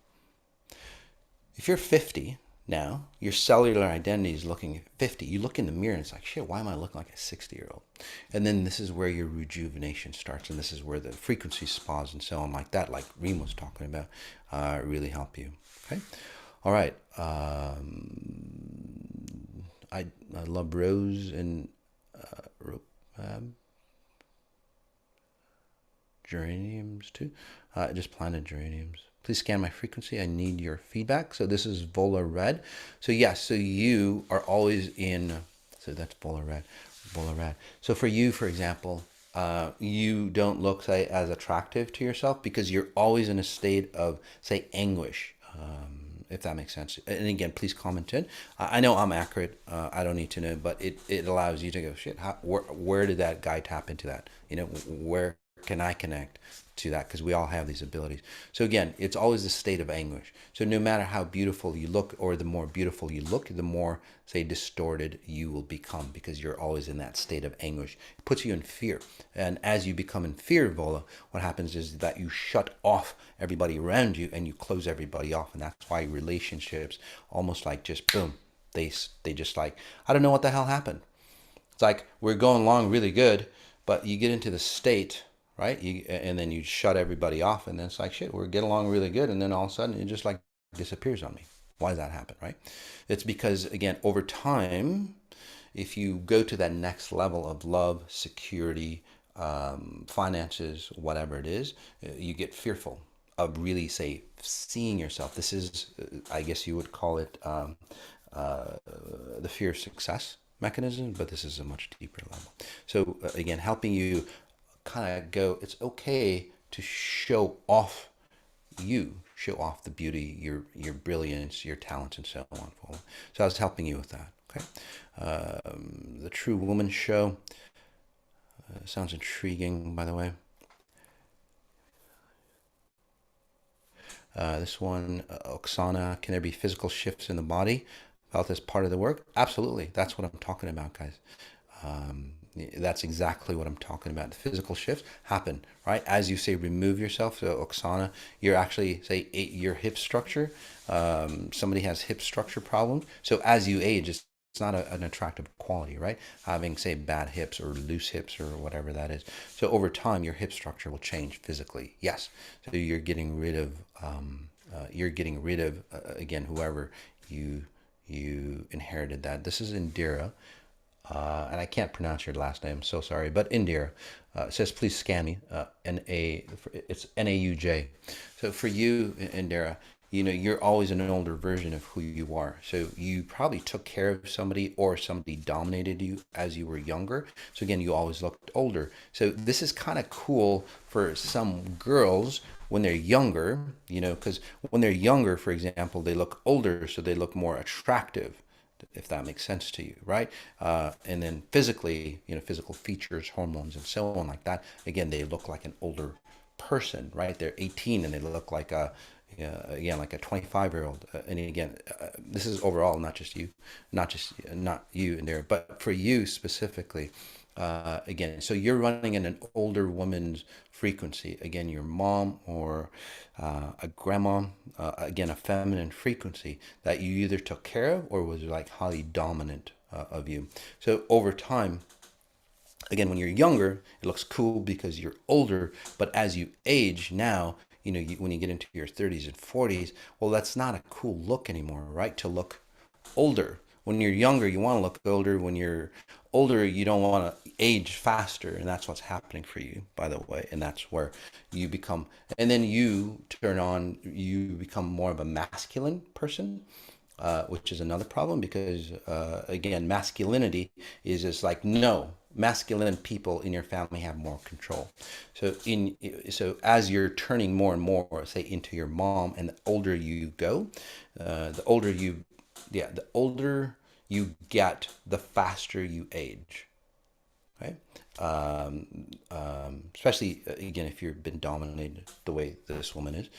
If you're 50 now, your cellular identity is looking at 50. You look in the mirror and it's like, shit, why am I looking like a 60-year-old? And then this is where your rejuvenation starts, and this is where the frequency spas and so on like that, like Reem was talking about, really help you. Okay? All right. I love rose and geraniums too. I just planted geraniums. Please scan my frequency. I need your feedback. So this is Vola Red. So yes, so you are always in, so that's Vola Red, Vola Red. So for you, for example, you don't look, say, as attractive to yourself because you're always in a state of, say, anguish, if that makes sense. And again, please comment in. I know I'm accurate. I don't need to know, but it allows you to go, shit, where did that guy tap into that? Where can I connect to that? Because we all have these abilities. So again, it's always a state of anguish. So no matter how beautiful you look, or the more beautiful you look, the more, say, distorted you will become, because you're always in that state of anguish. It puts you in fear. And as you become in fear, Vola, what happens is that you shut off everybody around you and you close everybody off. And that's why relationships almost like just boom, they just like, I don't know what the hell happened. It's like we're going along really good, but you get into the state, right? And then you shut everybody off, and then it's like, shit, we're getting along really good, and then all of a sudden it just like disappears on me. Why does that happen, right? It's because, again, over time, if you go to that next level of love, security, finances, whatever it is, you get fearful of really, say, seeing yourself. This is, I guess you would call it the fear of success mechanism, but this is a much deeper level. So again, helping you kind of go, it's okay to show off show off the beauty, your brilliance, your talents, and so on. So I was helping you with that. Okay. The True Woman Show sounds intriguing, by the way. This one, Oksana, can there be physical shifts in the body felt as part of the work? Absolutely. That's what I'm talking about, guys. That's exactly what I'm talking about. The physical shifts happen, right? As you say, remove yourself. So Oksana, you're actually, say, your hip structure. Somebody has hip structure problem. So as you age, it's not an attractive quality, right? Having, say, bad hips or loose hips or whatever that is. So over time, your hip structure will change physically. Yes. So you're getting rid of, again, whoever you inherited that. This is Indira. And I can't pronounce your last name, so sorry. But Indira says, please scan me. It's Nauj. So for you, Indira, you're always an older version of who you are. So you probably took care of somebody, or somebody dominated you as you were younger. So again, you always looked older. So this is kind of cool for some girls when they're younger, because when they're younger, for example, they look older, so they look more attractive if that makes sense to you, right? And then physically, physical features, hormones, and so on like that. Again, they look like an older person, right? They're 18 and they look like again, like a 25-year-old. And again, this is overall, not just you, not you in there, but for you specifically. Again, so you're running in an older woman's frequency. Again, your mom or a grandma, again, a feminine frequency that you either took care of or was like highly dominant of you. So over time, again, when you're younger, it looks cool because you're older. But as you age now, when you get into your 30s and 40s, well, that's not a cool look anymore, right? To look older. When you're younger, you want to look older. When you're older, you don't want to age faster. And that's what's happening for you, by the way. And that's where you become, and then you become more of a masculine person. Which is another problem because, again, masculinity is just like, no, masculine people in your family have more control. So as you're turning more and more, say, into your mom, and the older you go, the older you get, the faster you age. Right? Especially again, if you've been dominated the way this woman is.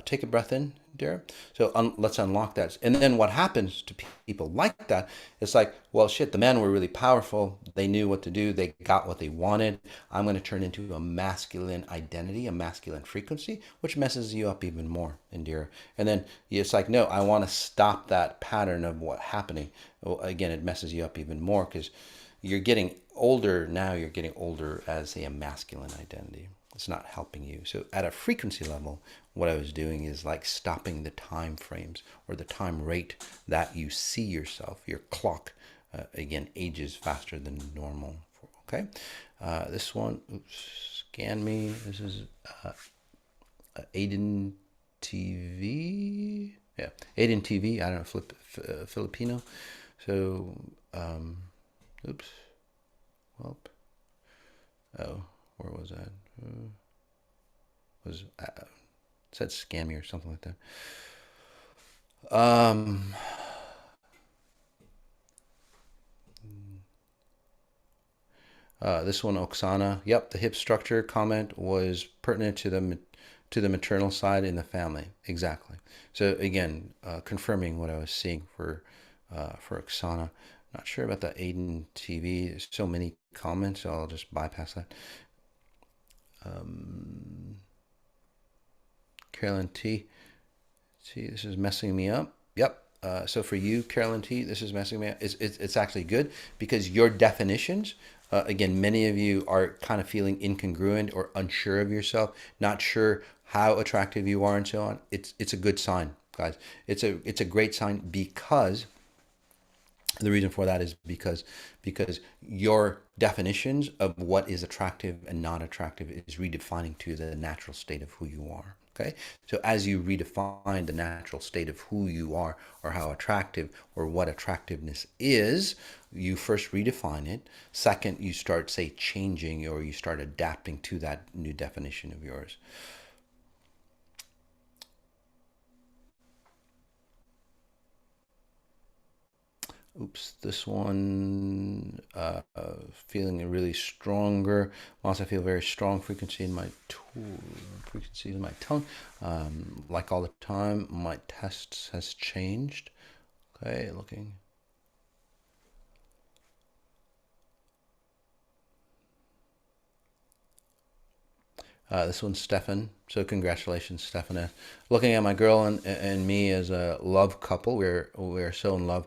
Take a breath in, dear. So let's unlock that. And then what happens to people like that? It's like, well, shit, the men were really powerful. They knew what to do. They got what they wanted. I'm going to turn into a masculine identity, a masculine frequency, which messes you up even more, dear. And then it's like, no, I want to stop that pattern of what happening. Well, again, it messes you up even more because you're getting older now. You're getting older as a masculine identity. It's not helping you. So at a frequency level, what I was doing is like stopping the time frames or the time rate that you see yourself. Your clock, again, ages faster than normal. Okay. This one, scan me. This is Aiden TV. Yeah, Aiden TV. I don't know, Filipino. So, oops. Well, oh, where was that? Was said scammy or something like that. This one, Oksana. Yep, the hip structure comment was pertinent to the maternal side in the family. Exactly. So again, confirming what I was seeing for Oksana. Not sure about the Aiden TV. There's so many comments, so I'll just bypass that. Carolyn T. See, this is messing me up. Yep. So for you, Carolyn T, this is messing me up. It's actually good because your definitions, again, many of you are kind of feeling incongruent or unsure of yourself, not sure how attractive you are and so on. It's a good sign, guys. It's a great sign because the reason for that is because your definitions of what is attractive and not attractive is redefining to the natural state of who you are. Okay, so as you redefine the natural state of who you are or how attractive or what attractiveness is, you first redefine it. Second, you start, say, changing or you start adapting to that new definition of yours. Oops, this one, feeling really stronger. Once I feel very strong frequency in my frequency in my tongue, like all the time. My tests has changed. Okay, looking. This one's Stefan. So congratulations, Stefan. Looking at my girl and me as a love couple. We're so in love.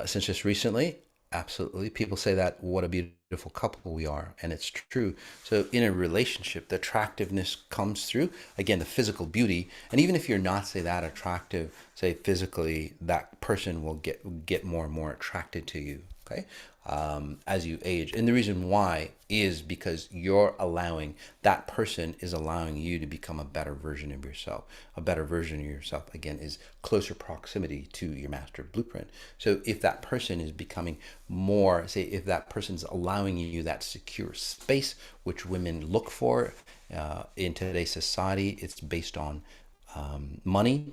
Since just recently, absolutely. People say that what a beautiful couple we are, and it's true. So in a relationship, the attractiveness comes through, again, the physical beauty. And even if you're not, say, that attractive, say, physically, that person will get more and more attracted to you, okay, as you age. And the reason why is because that person is allowing you to become a better version of yourself. A better version of yourself, again, is closer proximity to your master blueprint. So if that person is becoming more, say, if that person's allowing you that secure space, which women look for in today's society, it's based on money.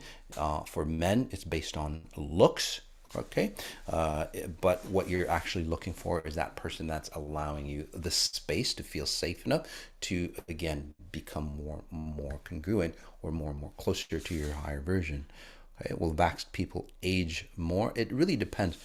For men, it's based on looks. Okay, but what you're actually looking for is that person that's allowing you the space to feel safe enough to again become more congruent or more closer to your higher version. Okay, will vaxxed people age more? It really depends.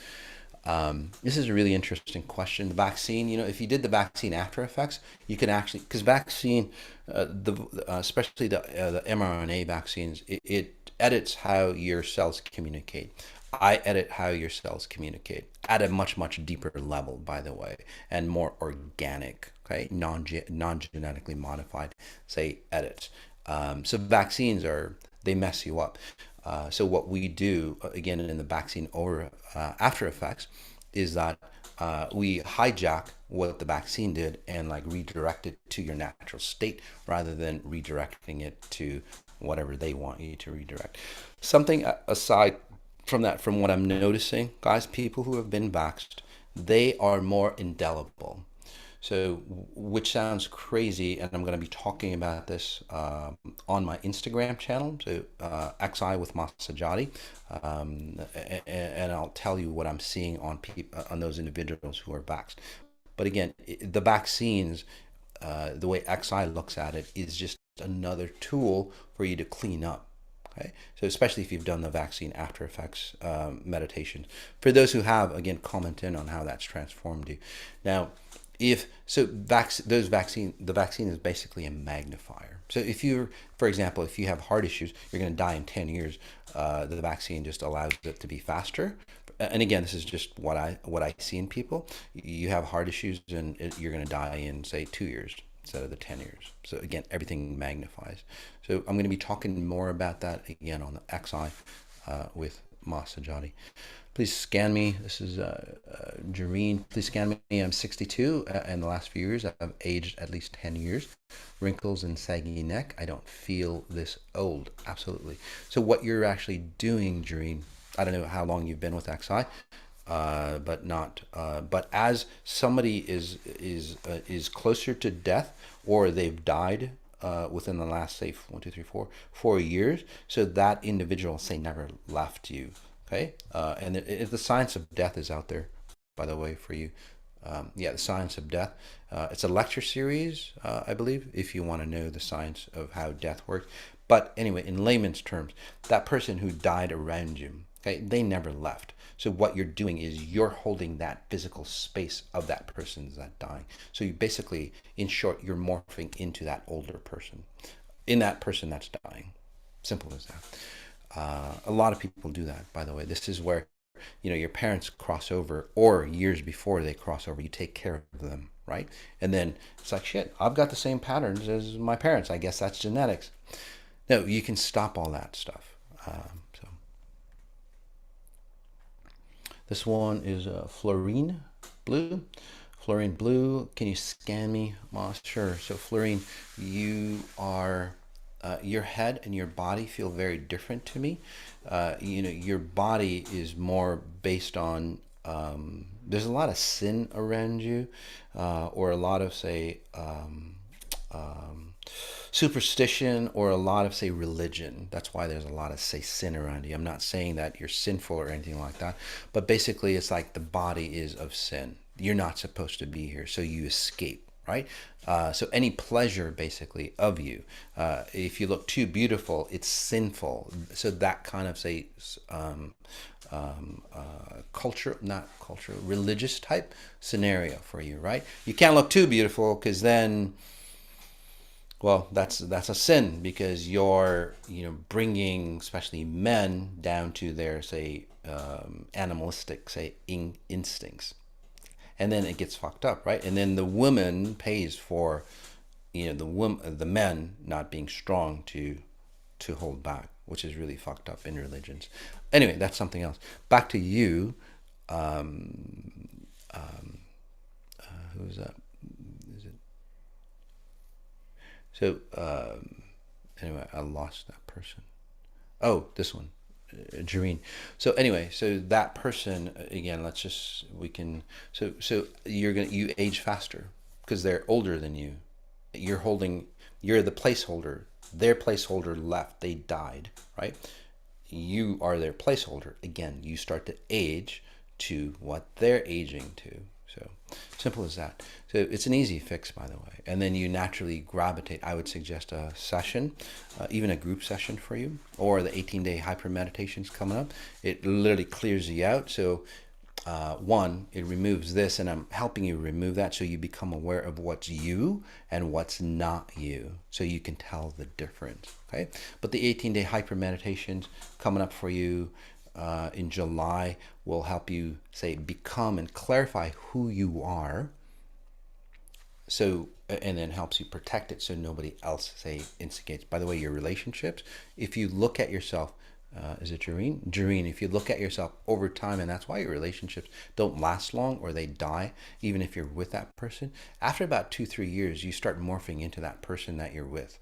This is a really interesting question. The vaccine, if you did the vaccine after effects, you can actually, because vaccine, especially the mRNA vaccines, it edits how your cells communicate. I edit how your cells communicate at a much deeper level, by the way, and more organic. Okay, non genetically modified, say edits. So vaccines they mess you up. So what we do again in the vaccine over after effects is that we hijack what the vaccine did and like redirect it to your natural state rather than redirecting it to whatever they want you to redirect. Something aside from that, from what I'm noticing, guys, people who have been vaxxed, they are more indelible. So, which sounds crazy, and I'm going to be talking about this on my Instagram channel, so XI with Sajady, and I'll tell you what I'm seeing on those individuals who are vaxxed. But again, the vaccines, the way XI looks at it, is just another tool for you to clean up. Okay, so especially if you've done the vaccine after effects meditation. For those who have, again, comment in on how that's transformed you. Now, if so, the vaccine is basically a magnifier. So if for example, if you have heart issues, you're going to die in 10 years. The vaccine just allows it to be faster. And again, this is just what I see in people. You have heart issues, and you're going to die in say 2 years instead of the 10 years. So again, everything magnifies. So I'm going to be talking more about that again on the XI with Sajady. Please scan me. This is Jareen. Please scan me. I'm 62. In the last few years, I've aged at least 10 years. Wrinkles and saggy neck. I don't feel this old. Absolutely. So what you're actually doing, Jareen, I don't know how long you've been with XI, but not. But as somebody is closer to death, or they've died within the last, say, 4 years, so that individual, say, never left you. Okay, and the science of death is out there, by the way, for you. Yeah, the science of death. It's a lecture series, I believe, if you want to know the science of how death works. But anyway, in layman's terms, that person who died around you, okay, they never left. So what you're doing is you're holding that physical space of that person that's dying. So you basically, in short, you're morphing into that older person, in that person that's dying. Simple as that. A lot of people do that, by the way. This is where, your parents cross over, or years before they cross over, you take care of them, right? And then it's like, shit, I've got the same patterns as my parents. I guess that's genetics. No, you can stop all that stuff. So this one is fluorine blue. Fluorine blue, can you scan me, Moss? Sure. So fluorine, you are... your head and your body feel very different to me. Your body is more based on, there's a lot of sin around you, or a lot of, say, superstition, or a lot of, say, religion. That's why there's a lot of, say, sin around you. I'm not saying that you're sinful or anything like that, but basically it's like the body is of sin. You're not supposed to be here, so you escape. Right? So any pleasure basically of you, if you look too beautiful, it's sinful. So that kind of, say, religious type scenario for you, right? You can't look too beautiful, because then, well, that's a sin, because you're bringing especially men down to their, say, animalistic, say, instincts. And then it gets fucked up, right? And then the woman pays for, the men not being strong to hold back, which is really fucked up in religions. Anyway, that's something else. Back to you. Who's that? Is it? So anyway, I lost that person. Oh, this one. Jareen. So anyway, so that person again, so you age faster because they're older than you. You're the placeholder. Their placeholder left. They died, right? you are their placeholder. Again, you start to age to what they're aging to. So simple as that. So it's an easy fix, by the way. And then you naturally gravitate. I would suggest a session, even a group session for you, or the 18-day hyper meditations coming up. It literally clears you out. So one, it removes this, and I'm helping you remove that so you become aware of what's you and what's not you, so you can tell the difference. Okay, but the 18-day hyper meditations coming up for you in July will help you say become and clarify who you are. So, and then helps you protect it so nobody else say instigates. By the way, your relationships, if you look at yourself, is it Jareen? Jareen, if you look at yourself over time, and that's why your relationships don't last long or they die, even if you're with that person, after about 2-3 years, you start morphing into that person that you're with.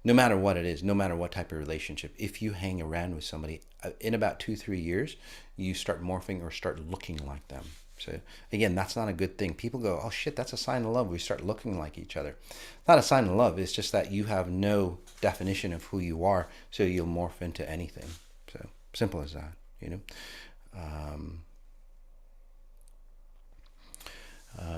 No matter what it is, no matter what type of relationship, if you hang around with somebody, in about 2-3 years, you start morphing or start looking like them. So again, that's not a good thing. People go, oh shit, that's a sign of love. We start looking like each other. Not a sign of love. It's just that you have no definition of who you are, so you'll morph into anything. So simple as that, you know.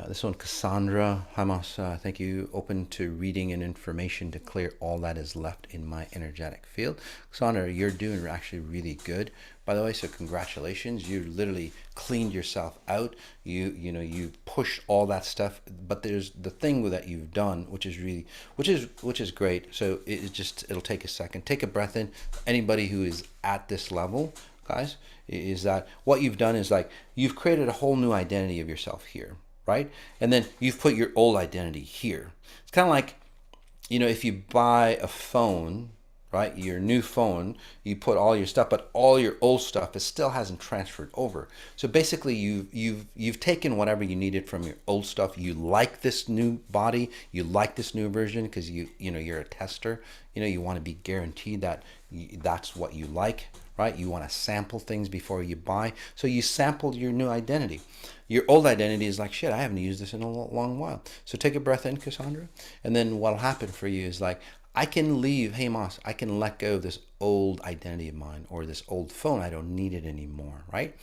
This one, Cassandra Hamas, thank you. Open to reading and information to clear all that is left in my energetic field. Cassandra, you're doing actually really good, by the way. So congratulations. You literally cleaned yourself out. You push all that stuff. But there's the thing that you've done, which is great. So it'll take a second. Take a breath in. Anybody who is at this level, guys, is that what you've done is like you've created a whole new identity of yourself here. Right? And then you've put your old identity here. It's kind of like, if you buy a phone, right? Your new phone, you put all your stuff, but all your old stuff, it still hasn't transferred over. So basically you've taken whatever you needed from your old stuff. You like this new body, you like this new version because you're a tester. You want to be guaranteed that that's what you like, right? You want to sample things before you buy. So you sampled your new identity. Your old identity is like, shit, I haven't used this in a long while. So take a breath in, Cassandra. And then what'll happen for you is like, I can leave, hey Moss, I can let go of this old identity of mine or this old phone. I don't need it anymore, right?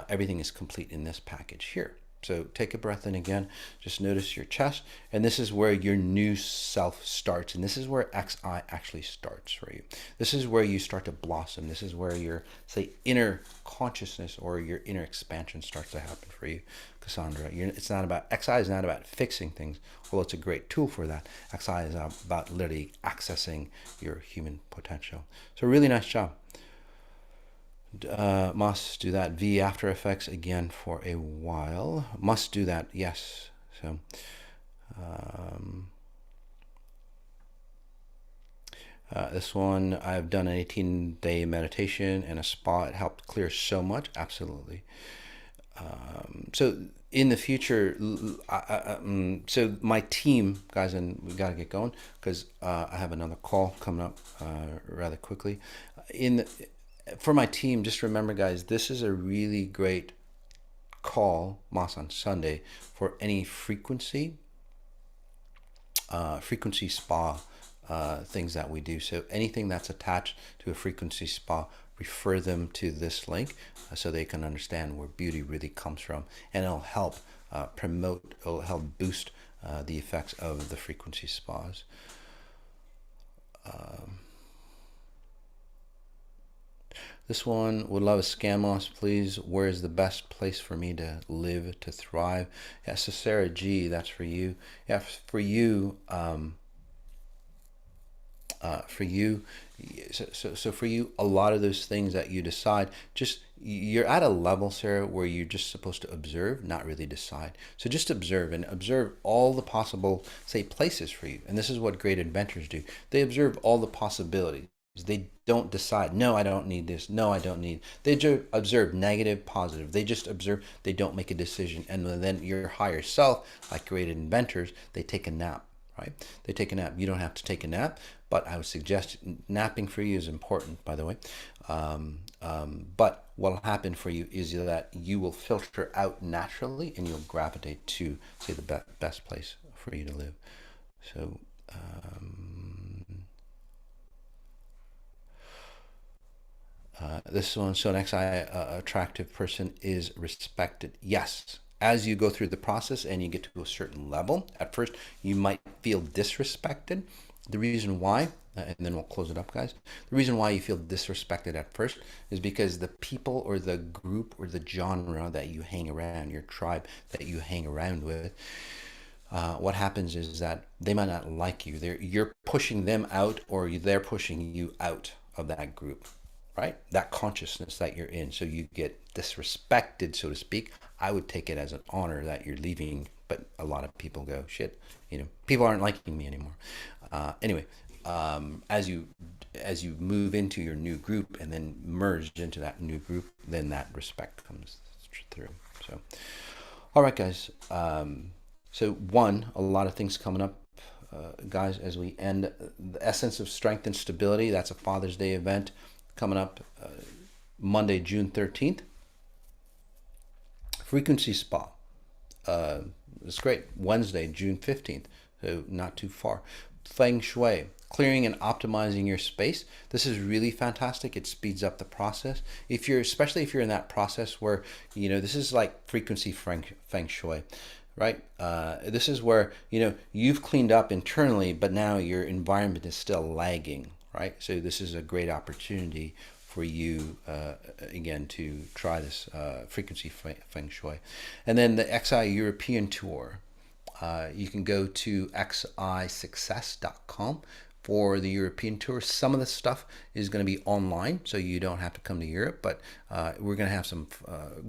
Everything is complete in this package here. So take a breath in again. Just notice your chest. And this is where your new self starts. And this is where XI actually starts for you. This is where you start to blossom. This is where your, say, inner consciousness or your inner expansion starts to happen for you, Cassandra. It's not about, XI is not about fixing things, although it's a great tool for that. XI is about literally accessing your human potential. So really nice job. Must do that. V After Effects again for a while. Must do that. Yes. So this one, I've done an 18-day meditation and a spa. It helped clear so much. Absolutely. So in the future, so my team, guys, and we got to get going because I have another call coming up rather quickly. For my team, just remember, guys, this is a really great call, Moss on Sunday, for any frequency spa things that we do. So anything that's attached to a frequency spa, refer them to this link so they can understand where beauty really comes from, and it'll help it'll help boost the effects of the frequency spas. This one, would love a scan, Moss, please. Where is the best place for me to live, to thrive? Yeah, so Sarah G, that's for you. Yeah, for you, so for you, a lot of those things that you decide, you're at a level, Sarah, where you're just supposed to observe, not really decide. So just observe and observe all the possible, say, places for you. And this is what great inventors do. They observe all the possibilities. They don't decide, no, I don't need this, no, I don't need. They just observe negative, positive. They just observe, they don't make a decision. And then your higher self, like great inventors, they take a nap, right? They take a nap. You don't have to take a nap, but I would suggest napping for you is important, by the way. But what will happen for you is that you will filter out naturally and you'll gravitate to, say, the best place for you to live. So, This one, so an XI attractive person is respected. Yes. As you go through the process and you get to a certain level, at first you might feel disrespected. The reason why, and then we'll close it up, guys. The reason why you feel disrespected at first is because the people or the group or the genre that you hang around, your tribe that you hang around with, what happens is that they might not like you. You're pushing them out, or they're pushing you out of that group, right? That consciousness that you're in. So you get disrespected, so to speak. I would take it as an honor that you're leaving, but a lot of people go, shit, people aren't liking me anymore. Anyway, as you move into your new group and then merge into that new group, then that respect comes through. So, all right, guys. So a lot of things coming up, guys, as we end. The Essence of Strength and Stability, that's a Father's Day event coming up Monday, June 13th. Frequency Spa. It's great. Wednesday, June 15th, so not too far. Feng Shui, clearing and optimizing your space. This is really fantastic. It speeds up the process. Especially if you're in that process where, this is like frequency Feng Shui, right? This is where, you've cleaned up internally, but now your environment is still lagging, right? So this is a great opportunity for you, again, to try this frequency Feng Shui. And then the XI European Tour. You can go to xisuccess.com for the European tour. Some of the stuff is going to be online, so you don't have to come to Europe, but we're going to have some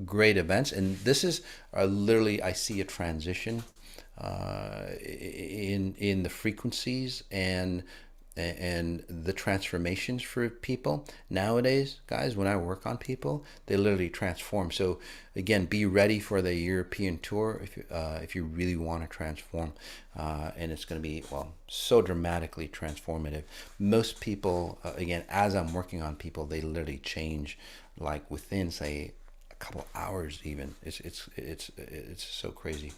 great events. And this is literally, I see a transition in the frequencies and the transformations for people. Nowadays, guys, when I work on people, they literally transform. So again, be ready for the European tour if you really want to transform, and it's going to be, so dramatically transformative. Most people, again, as I'm working on people, they literally change like within, say, a couple hours even. It's so crazy.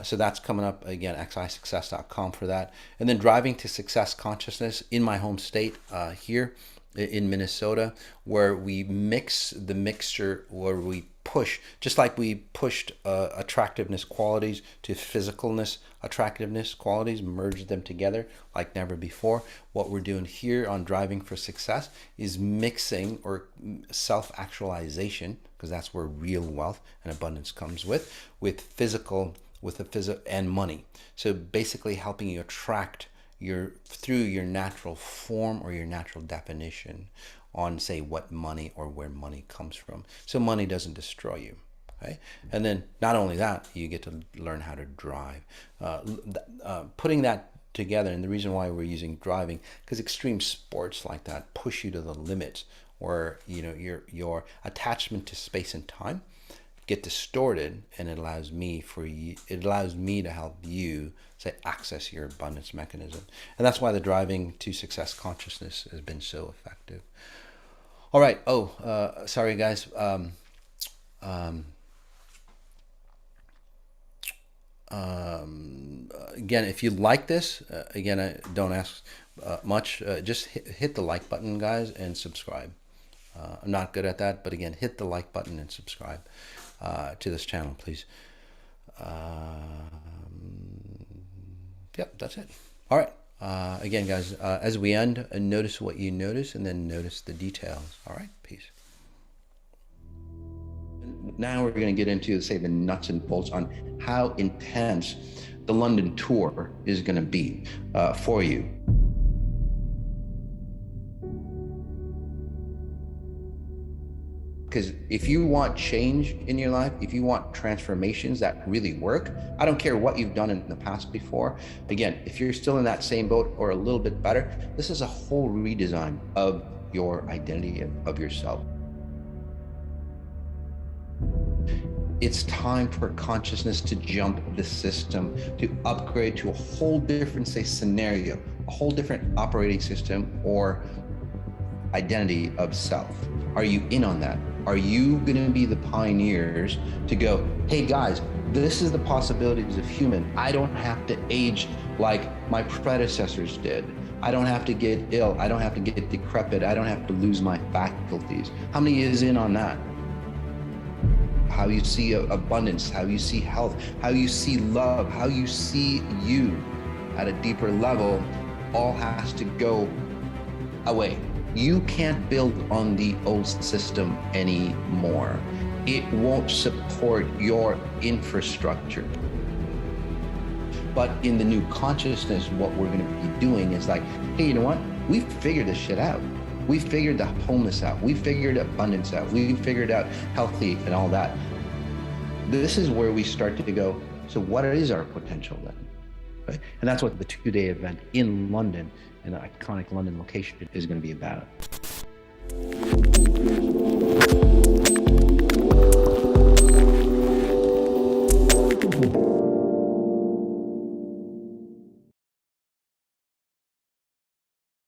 So that's coming up, again, xisuccess.com for that. And then Driving to Success Consciousness in my home state here in Minnesota, where we mix the mixture, where we push, just like we pushed attractiveness qualities to physicalness, attractiveness qualities, merge them together like never before. What we're doing here on Driving for Success is mixing, or self-actualization, because that's where real wealth and abundance comes with physical, and money. So basically helping you attract through your natural form or your natural definition on, say, what money or where money comes from. So money doesn't destroy you. Okay? And then not only that, you get to learn how to drive. Putting that together, and the reason why we're using driving, because extreme sports like that push you to the limits, where your attachment to space and time get distorted, and it allows me to help you, say, access your abundance mechanism. And that's why the Driving to Success consciousness has been so effective. All right. Sorry guys. Again, if you like this, again, I don't ask much, just hit the like button, guys, and subscribe. I'm not good at that, but again, hit the like button and subscribe to this channel, please. Yep, that's it. All right. Again, guys, as we end, notice what you notice, and then notice the details. All right, peace. Now we're going to get into, say, the nuts and bolts on how intense the London tour is going to be for you. Because if you want change in your life, if you want transformations that really work, I don't care what you've done in the past before. Again, if you're still in that same boat or a little bit better, this is a whole redesign of your identity, of yourself. It's time for consciousness to jump the system, to upgrade to a whole different, say, scenario, a whole different operating system or identity of self. Are you in on that? Are you going to be the pioneers to go, hey guys, this is the possibilities of human. I don't have to age like my predecessors did. I don't have to get ill. I don't have to get decrepit. I don't have to lose my faculties. How many is in on that? How you see abundance, how you see health, how you see love, how you see you at a deeper level, all has to go away. You can't build on the old system anymore. It won't support your infrastructure. But in the new consciousness, what we're going to be doing is like, hey, you know what? We've figured this shit out. We figured the wholeness out. We figured abundance out. We figured out healthy and all that. This is where we start to go, so what is our potential then? Right? And that's what the 2-day event in London, in an iconic London location, is going to be about.